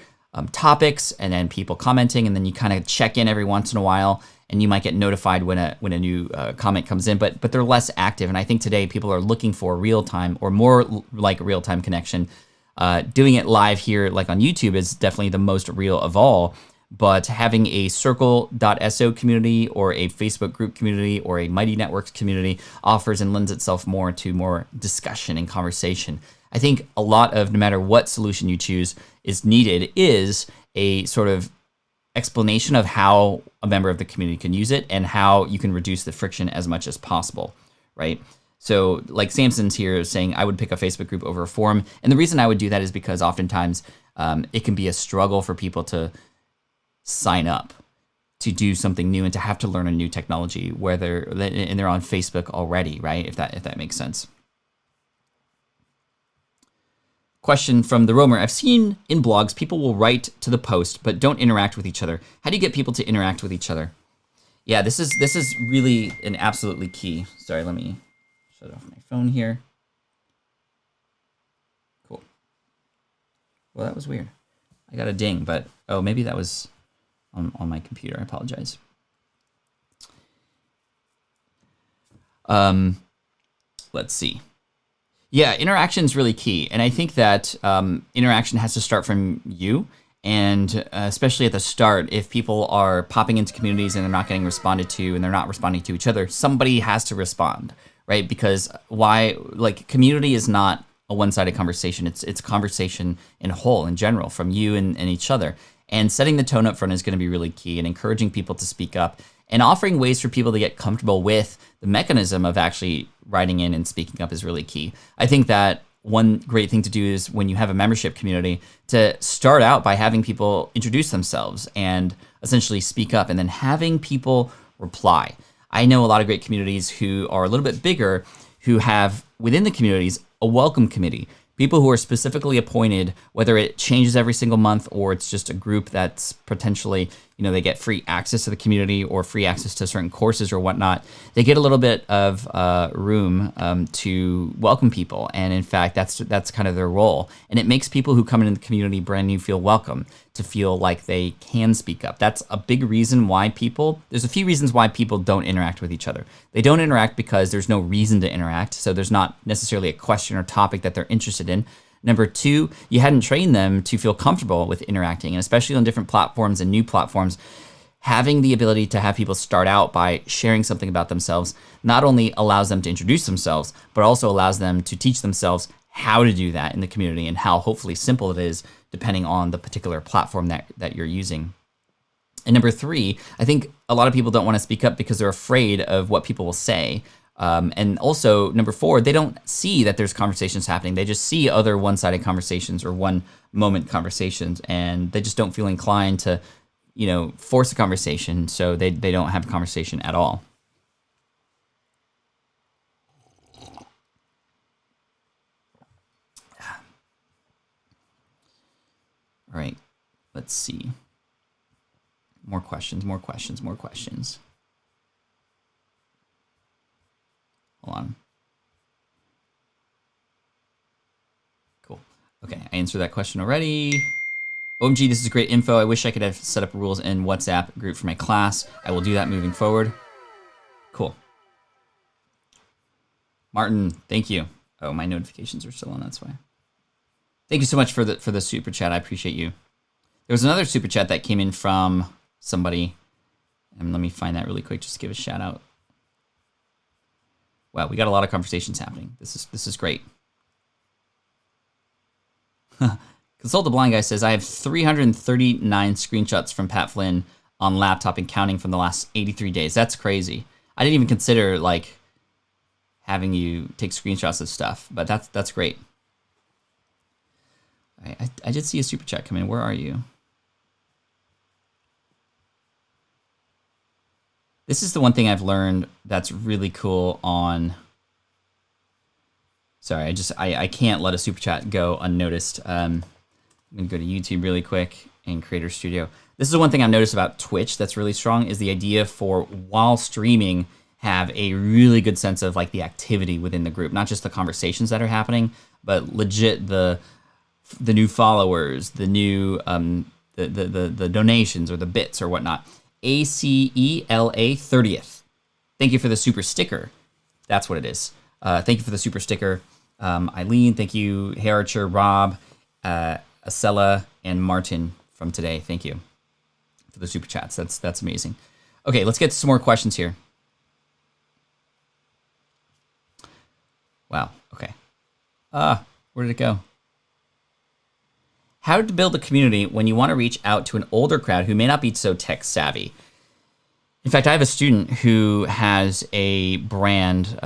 topics and then people commenting, and then you kind of check in every once in a while, and you might get notified when a new comment comes in, but they're less active. And I think today people are looking for real-time or more like real-time connection. Doing it live here, like on YouTube, is definitely the most real of all. But having a circle.so community or a Facebook group community or a Mighty Networks community offers and lends itself more to more discussion and conversation. I think a lot of, no matter what solution you choose, is needed is a sort of explanation of how a member of the community can use it and how you can reduce the friction as much as possible, right? So like Samson's here saying, I would pick a Facebook group over a forum. And the reason I would do that is because oftentimes it can be a struggle for people to sign up to do something new and to have to learn a new technology where they're on Facebook already, right? If that makes sense. Question from the Roamer. I've seen in blogs people will write to the post but don't interact with each other. How do you get people to interact with each other? Yeah, this is really an absolutely key. Sorry, let me shut off my phone here. Cool. Well, that was weird. I got a ding, but oh, maybe that was on my computer. I apologize. Let's see. Yeah, interaction is really key. And I think that interaction has to start from you. And especially at the start, if people are popping into communities and they're not getting responded to and they're not responding to each other, somebody has to respond, right? Because community is not a one-sided conversation. It's conversation in whole, in general, from you and each other. And setting the tone up front is going to be really key, and encouraging people to speak up and offering ways for people to get comfortable with the mechanism of actually writing in and speaking up is really key. I think that one great thing to do is when you have a membership community to start out by having people introduce themselves and essentially speak up, and then having people reply. I know a lot of great communities who are a little bit bigger who have within the communities a welcome committee. People who are specifically appointed, whether it changes every single month or it's just a group that's potentially, they get free access to the community or free access to certain courses or whatnot. They get a little bit of room to welcome people. And in fact, that's kind of their role. And it makes people who come into the community brand new feel welcome, to feel like they can speak up. That's a big reason why there's a few reasons why people don't interact with each other. They don't interact because there's no reason to interact. So there's not necessarily a question or topic that they're interested in. Number two, you hadn't trained them to feel comfortable with interacting, and especially on different platforms and new platforms, having the ability to have people start out by sharing something about themselves not only allows them to introduce themselves, but also allows them to teach themselves how to do that in the community and how hopefully simple it is depending on the particular platform that you're using. And number 3, I think a lot of people don't want to speak up because they're afraid of what people will say. And also, number 4, they don't see that there's conversations happening. They just see other one-sided conversations or one-moment conversations, and they just don't feel inclined to, force a conversation, so they don't have a conversation at all. All right, let's see. More questions. Hold on. Cool. Okay, I answered that question already. OMG, this is great info. I wish I could have set up rules in WhatsApp group for my class. I will do that moving forward. Cool. Martin, thank you. Oh, my notifications are still on, that's why. Thank you so much for the super chat. I appreciate you. There was another super chat that came in from somebody. And let me find that really quick just to give a shout out. Wow, we got a lot of conversations happening. This is great. Consult the Blind Guy says, I have 339 screenshots from Pat Flynn on laptop and counting from the last 83 days. That's crazy. I didn't even consider having you take screenshots of stuff, but that's great. All right, I did see a super chat come in. Where are you? This is the one thing I've learned that's really cool on... Sorry, I can't let a super chat go unnoticed. I'm going to go to YouTube really quick and Creator Studio. This is the one thing I've noticed about Twitch that's really strong is the idea for, while streaming, have a really good sense of the activity within the group. Not just the conversations that are happening, but legit the new followers, the new the donations or the bits or whatnot. ACELA 30th. Thank you for the super sticker. That's what it is. Thank you for the super sticker. Eileen, thank you. Hey Archer, Rob, Acela, and Martin from today. Thank you for the super chats. That's amazing. Okay, let's get to some more questions here. Wow, okay. Where did it go? How to build a community when you want to reach out to an older crowd who may not be so tech savvy. In fact, I have a student who has a brand,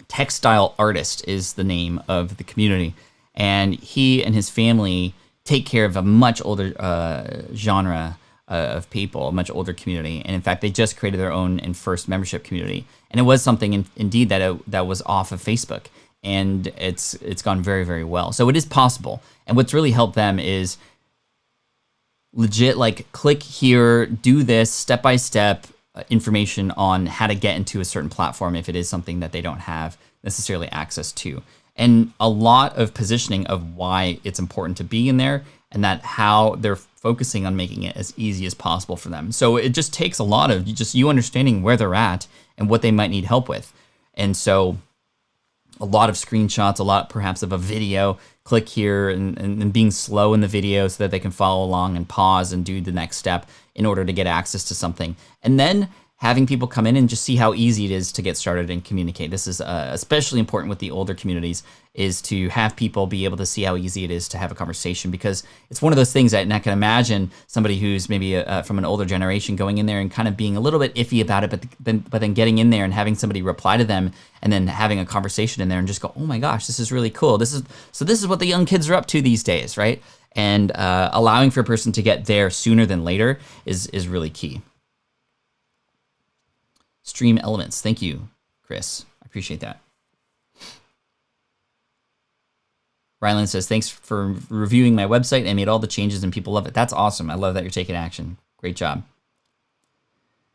Textile Artist is the name of the community. And he and his family take care of a much older genre of people, a much older community. And in fact, they just created their own and first membership community. And it was something indeed that was off of Facebook. And it's gone very, very well. So it is possible. And what's really helped them is legit, click here, do this step-by-step information on how to get into a certain platform if it is something that they don't have necessarily access to. And a lot of positioning of why it's important to be in there and that how they're focusing on making it as easy as possible for them. So it just takes a lot of just you understanding where they're at and what they might need help with. And so a lot of screenshots, a lot perhaps of a video, click here and being slow in the video so that they can follow along and pause and do the next step in order to get access to something. And then having people come in and just see how easy it is to get started and communicate. This is especially important with the older communities, is to have people be able to see how easy it is to have a conversation, because it's one of those things that, and I can imagine somebody who's maybe from an older generation going in there and kind of being a little bit iffy about it, but then getting in there and having somebody reply to them and then having a conversation in there and just go, oh my gosh, this is really cool. This is what the young kids are up to these days, right? And allowing for a person to get there sooner than later is really key. Stream Elements. Thank you, Chris. I appreciate that. Rylan says, thanks for reviewing my website. I made all the changes and people love it. That's awesome. I love that you're taking action. Great job.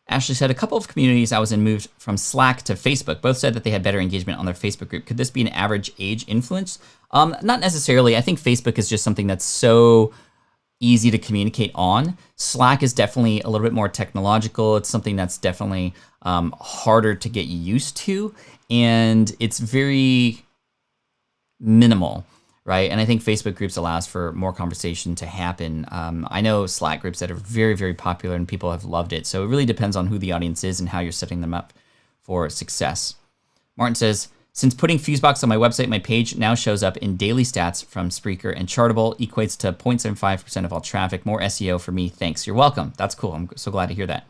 Ashley said, a couple of communities I was in moved from Slack to Facebook. Both said that they had better engagement on their Facebook group. Could this be an average age influence? Not necessarily. I think Facebook is just something that's so easy to communicate on. Slack is definitely a little bit more technological. It's something that's definitely harder to get used to, and it's very minimal, right? And I think Facebook groups allows for more conversation to happen. I know Slack groups that are very, very popular and people have loved it. So it really depends on who the audience is and how you're setting them up for success. Martin says, since putting Fusebox on my website, my page now shows up in daily stats from Spreaker and Chartable, equates to 0.75% of all traffic. More SEO for me. Thanks. You're welcome. That's cool. I'm so glad to hear that.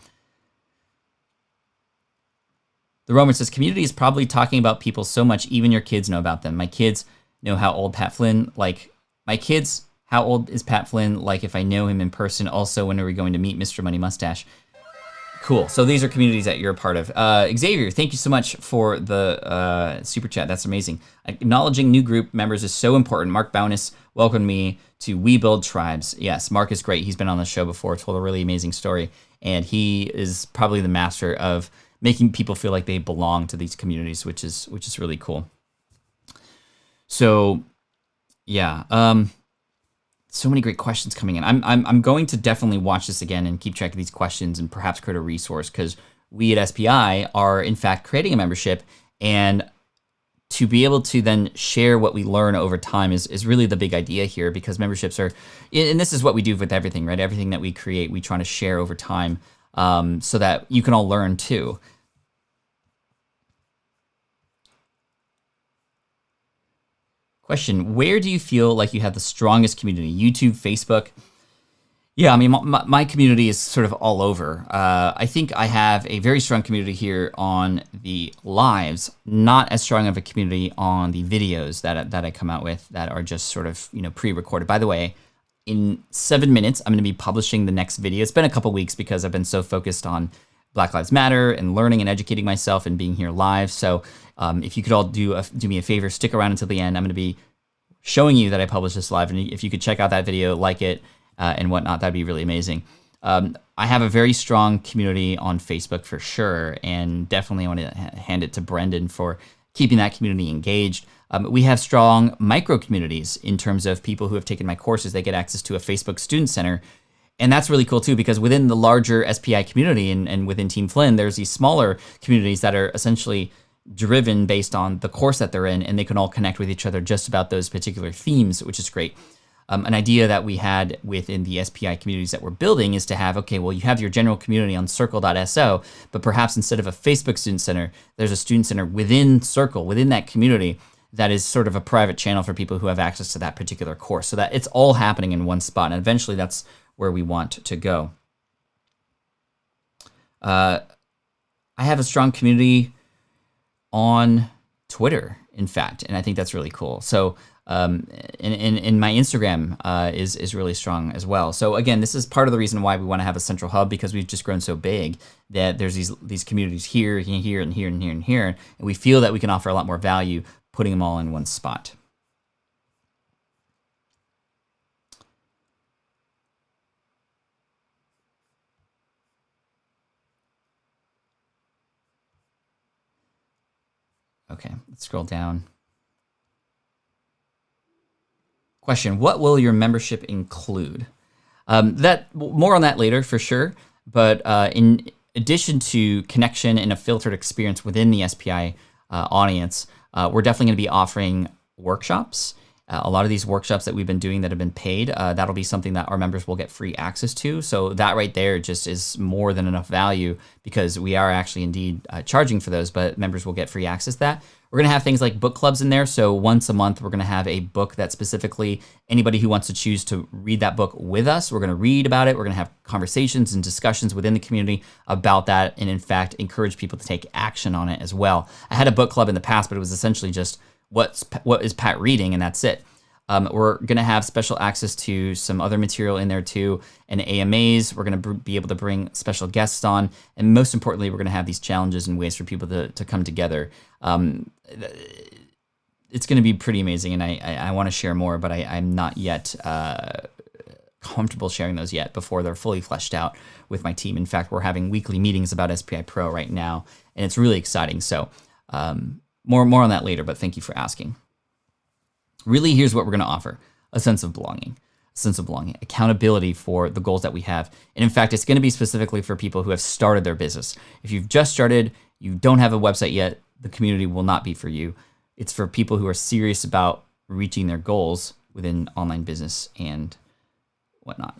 The Roman says, community is probably talking about people so much, even your kids know about them. My kids know how old Pat Flynn, like, my kids, how old is Pat Flynn, like if I know him in person. Also, when are we going to meet Mr. Money Mustache? Cool. So these are communities that you're a part of. Xavier, thank you so much for the super chat. That's amazing. Acknowledging new group members is so important. Mark Bowness welcomed me to We Build Tribes. Yes, Mark is great. He's been on the show before, told a really amazing story. And he is probably the master of making people feel like they belong to these communities, which is really cool. So, yeah. So many great questions coming in. I'm going to definitely watch this again and keep track of these questions and perhaps create a resource, because we at SPI are in fact creating a membership, and to be able to then share what we learn over time is really the big idea here, because memberships are, and this is what we do with everything, right? Everything that we create, we try to share over time so that you can all learn too. Question, where do you feel like you have the strongest community? YouTube, Facebook? Yeah, I mean, my community is sort of all over. I think I have a very strong community here on the lives, not as strong of a community on the videos that I come out with that are just sort of, pre-recorded. By the way, in 7 minutes, I'm going to be publishing the next video. It's been a couple weeks because I've been so focused on Black Lives Matter and learning and educating myself and being here live. So if you could all do me a favor, stick around until the end. I'm going to be showing you that I published this live. And if you could check out that video, like it, and whatnot, that'd be really amazing. I have a very strong community on Facebook for sure. And definitely I want to hand it to Brendan for keeping that community engaged. We have strong micro communities in terms of people who have taken my courses. They get access to a Facebook Student Center. And that's really cool too, because within the larger SPI community and within Team Flynn, there's these smaller communities that are essentially driven based on the course that they're in, and they can all connect with each other just about those particular themes, which is great. An idea that we had within the SPI communities that we're building is to have, okay, well, you have your general community on circle.so, but perhaps instead of a Facebook Student Center, there's a Student Center within Circle, within that community, that is sort of a private channel for people who have access to that particular course, so that it's all happening in one spot. And eventually that's where we want to go. I have a strong community on Twitter, in fact, and I think that's really cool. So, and my Instagram is really strong as well. So again, this is part of the reason why we want to have a central hub, because we've just grown so big that there's these communities here, and here, and here, and here, and here, and we feel that we can offer a lot more value putting them all in one spot. Okay, let's scroll down. Question, what will your membership include? More on that later for sure, but in addition to connection and a filtered experience within the SPI audience, we're definitely going to be offering workshops. A lot of these workshops that we've been doing that have been paid, that'll be something that our members will get free access to. So that right there just is more than enough value, because we are actually indeed charging for those, but members will get free access to that. We're going to have things like book clubs in there. So once a month, we're going to have a book that specifically anybody who wants to choose to read that book with us, we're going to read about it. We're going to have conversations and discussions within the community about that, and in fact, encourage people to take action on it as well. I had a book club in the past, but it was essentially just what is Pat reading, and that's it. We're going to have special access to some other material in there too, and AMAs. We're going to be able to bring special guests on, and most importantly, we're going to have these challenges and ways for people to come together. It's going to be pretty amazing, and I want to share more, but I'm not yet comfortable sharing those yet before they're fully fleshed out with my team. In fact, we're having weekly meetings about SPI Pro right now, and it's really exciting. So more on that later, but thank you for asking. Really, here's what we're going to offer: a sense of belonging, accountability for the goals that we have. And in fact, it's going to be specifically for people who have started their business. If you've just started, you don't have a website yet, the community will not be for you. It's for people who are serious about reaching their goals within online business and whatnot.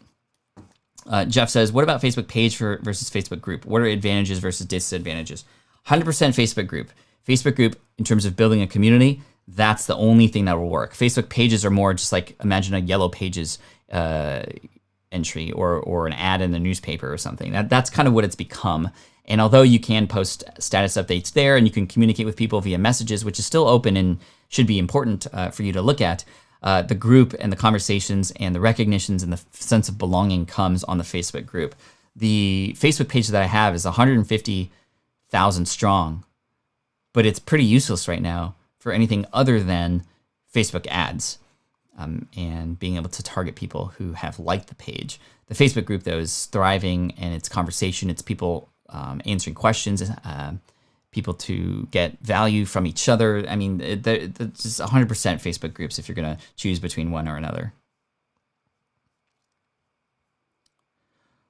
Jeff says, what about Facebook page versus Facebook group? What are advantages versus disadvantages? 100% Facebook group. Facebook group, in terms of building a community, that's the only thing that will work. Facebook pages are more just like, imagine a Yellow Pages entry or an ad in the newspaper or something. That's kind of what it's become. And although you can post status updates there and you can communicate with people via messages, which is still open and should be important for you to look at, the group and the conversations and the recognitions and the sense of belonging comes on the Facebook group. The Facebook page that I have is 150,000 strong, but it's pretty useless right now for anything other than Facebook ads and being able to target people who have liked the page. The Facebook group, though, is thriving, and it's conversation. It's people answering questions, people to get value from each other. I mean, it's just 100% Facebook groups if you're going to choose between one or another.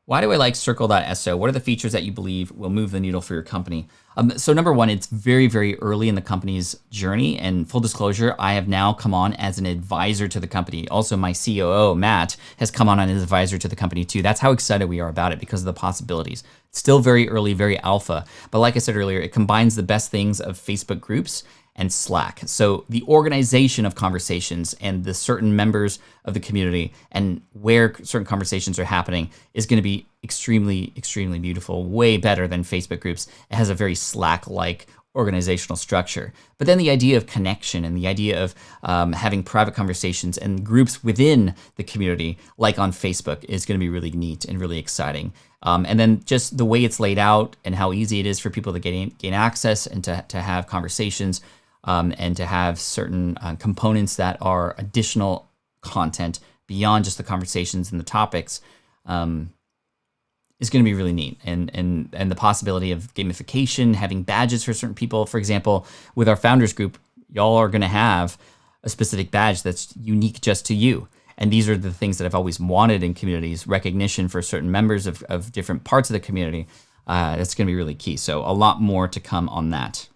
Why do I like Circle.so? What are the features that you believe will move the needle for your company? So number one, it's very, very early in the company's journey. And full disclosure, I have now come on as an advisor to the company. Also, my COO, Matt, has come on as advisor to the company too. That's how excited we are about it because of the possibilities. It's still very early, very alpha. But like I said earlier, it combines the best things of Facebook groups and Slack. So the organization of conversations and the certain members of the community and where certain conversations are happening is going to be extremely, extremely beautiful, way better than Facebook groups. It has a very Slack-like organizational structure. But then the idea of connection and the idea of having private conversations and groups within the community, like on Facebook, is going to be really neat and really exciting. And then just the way it's laid out and how easy it is for people to gain access and to have conversations and to have certain components that are additional content beyond just the conversations and the topics is going to be really neat. And the possibility of gamification, having badges for certain people. For example, with our founders group, y'all are going to have a specific badge that's unique just to you. And these are the things that I've always wanted in communities, recognition for certain members of different parts of the community. That's going to be really key. So a lot more to come on that.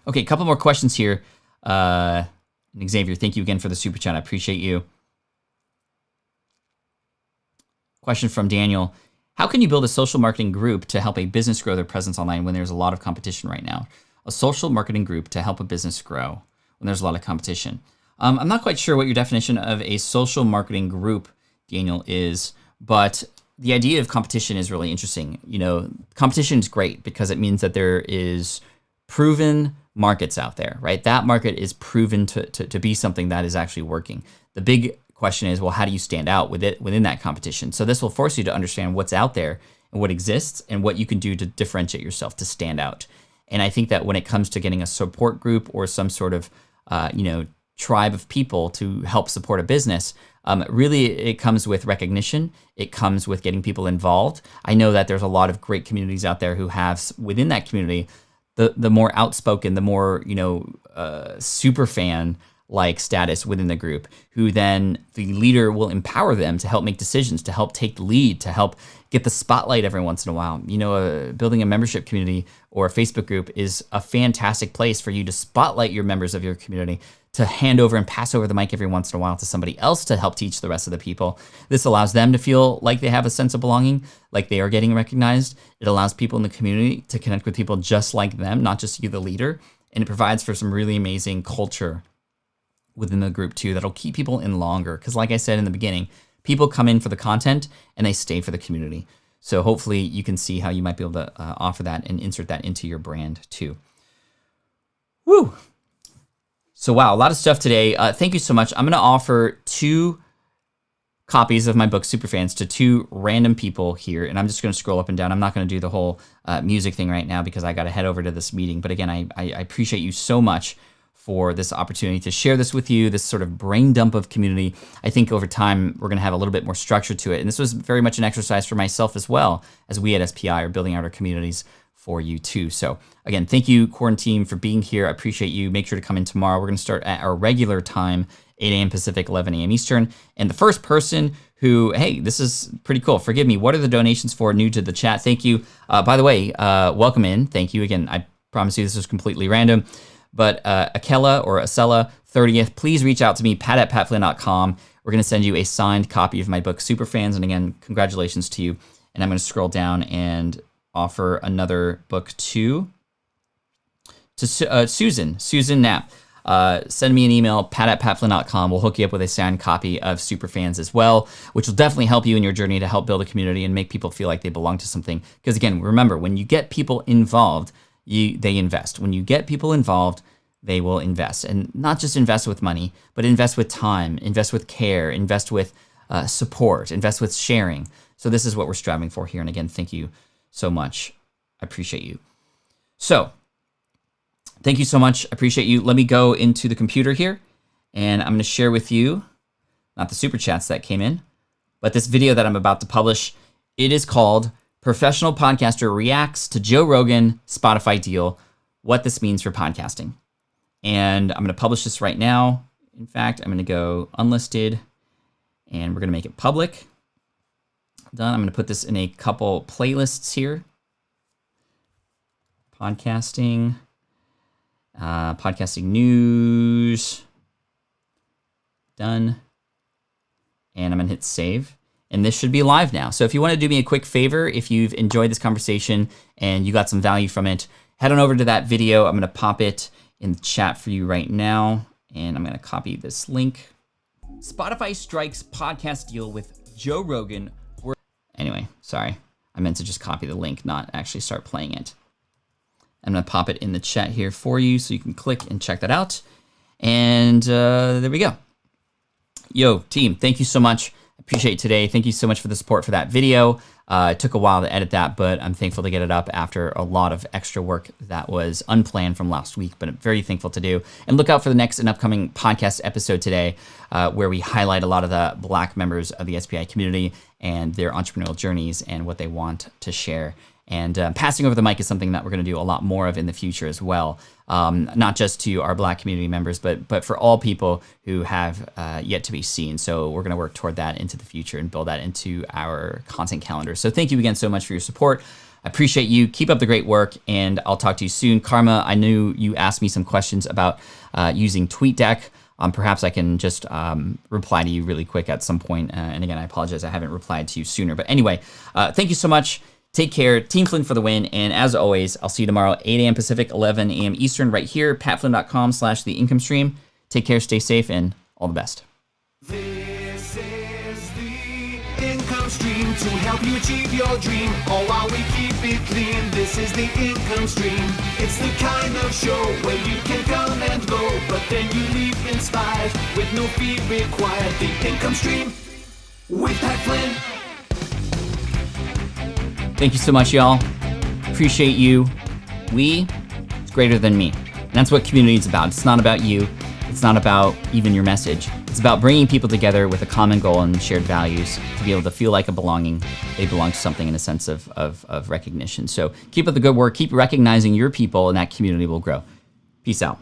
Okay, a couple more questions here. Xavier, thank you again for the super chat. I appreciate you. Question from Daniel. How can you build a social marketing group to help a business grow their presence online when there's a lot of competition right now? A social marketing group to help a business grow when there's a lot of competition. I'm not quite sure what your definition of a social marketing group, Daniel, is, but the idea of competition is really interesting. You know, competition is great because it means that there is proven markets out there, right? That market is proven to be something that is actually working. The big question is, well, how do you stand out within that competition? So this will force you to understand what's out there and what exists and what you can do to differentiate yourself to stand out. And I think that when it comes to getting a support group or some sort of, tribe of people to help support a business, really it comes with recognition. It comes with getting people involved. I know that there's a lot of great communities out there who have within that community the more outspoken, the more, super fan like status within the group, who then the leader will empower them to help make decisions, to help take the lead, to help get the spotlight every once in a while. Building a membership community or a Facebook group is a fantastic place for you to spotlight your members of your community, to hand over and pass over the mic every once in a while to somebody else to help teach the rest of the people. This allows them to feel like they have a sense of belonging, like they are getting recognized. It allows people in the community to connect with people just like them, not just you, the leader. And it provides for some really amazing culture within the group too that'll keep people in longer. Because like I said in the beginning, people come in for the content and they stay for the community. So hopefully you can see how you might be able to offer that and insert that into your brand too. Woo! So wow, a lot of stuff today. Thank you so much. I'm going to offer 2 copies of my book, Superfans, to 2 random people here. And I'm just going to scroll up and down. I'm not going to do the whole music thing right now because I got to head over to this meeting. But again, I appreciate you so much for this opportunity to share this with you, this sort of brain dump of community. I think over time, we're going to have a little bit more structure to it. And this was very much an exercise for myself as well, as we at SPI are building out our communities for you too. So again, thank you, Quaranteam, for being here. I appreciate you. Make sure to come in tomorrow. We're going to start at our regular time, 8 a.m. Pacific, 11 a.m. Eastern. And the first person who, hey, this is pretty cool. Forgive me. What are the donations for? New to the chat. Thank you. By the way, welcome in. Thank you again. I promise you this was completely random. But Akella or Acela 30th, please reach out to me, pat@patflynn.com. We're going to send you a signed copy of my book, Superfans. And again, congratulations to you. And I'm going to scroll down and offer another book to Susan Knapp. Send me an email, pat@patflynn.com. We'll hook you up with a signed copy of Superfans as well, which will definitely help you in your journey to help build a community and make people feel like they belong to something. Because again, remember, when you get people involved, they invest. When you get people involved, they will invest. And not just invest with money, but invest with time, invest with care, invest with support, invest with sharing. So this is what we're striving for here. And again, thank you so much. I appreciate you. So, thank you so much. I appreciate you. Let me go into the computer here, and I'm going to share with you, not the super chats that came in, but this video that I'm about to publish. It is called Professional Podcaster Reacts to Joe Rogan Spotify Deal, What This Means for Podcasting. And I'm going to publish this right now. In fact, I'm going to go unlisted, and we're going to make it public. Done. I'm going to put this in a couple playlists here. Podcasting news, done, and I'm gonna hit save, and this should be live now. So if you want to do me a quick favor, if you've enjoyed this conversation and you got some value from it, head on over to that video. I'm gonna pop it in the chat for you right now, and I'm gonna copy this link. Spotify strikes podcast deal with Joe Rogan. Anyway, sorry, I meant to just copy the link, not actually start playing it. I'm going to pop it in the chat here for you so you can click and check that out. And there we go. Yo, team, thank you so much. I appreciate today. Thank you so much for the support for that video. It took a while to edit that, but I'm thankful to get it up after a lot of extra work that was unplanned from last week, but I'm very thankful to do. And look out for the next and upcoming podcast episode today, where we highlight a lot of the Black members of the SPI community and their entrepreneurial journeys and what they want to share. And passing over the mic is something that we're going to do a lot more of in the future as well. Not just to our Black community members, but for all people who have yet to be seen. So we're going to work toward that into the future and build that into our content calendar. So thank you again so much for your support. I appreciate you. Keep up the great work, and I'll talk to you soon. Karma, I knew you asked me some questions about using TweetDeck. Perhaps I can just reply to you really quick at some point. And again, I apologize I haven't replied to you sooner. But anyway, thank you so much. Take care. Team Flynn for the win. And as always, I'll see you tomorrow, 8 a.m. Pacific, 11 a.m. Eastern, right here, patflynn.com/the income stream. Take care, stay safe, and all the best. This is the income stream to help you achieve your dream. All while we keep it clean. This is the income stream. It's the kind of show where you can come and go, but then you leave inspired with no fee required. The income stream with Pat Flynn. Thank you so much, y'all. Appreciate you. It's greater than me. And that's what community is about. It's not about you. It's not about even your message. It's about bringing people together with a common goal and shared values to be able to feel like a belonging. They belong to something in a sense of recognition. So keep up the good work. Keep recognizing your people, and that community will grow. Peace out.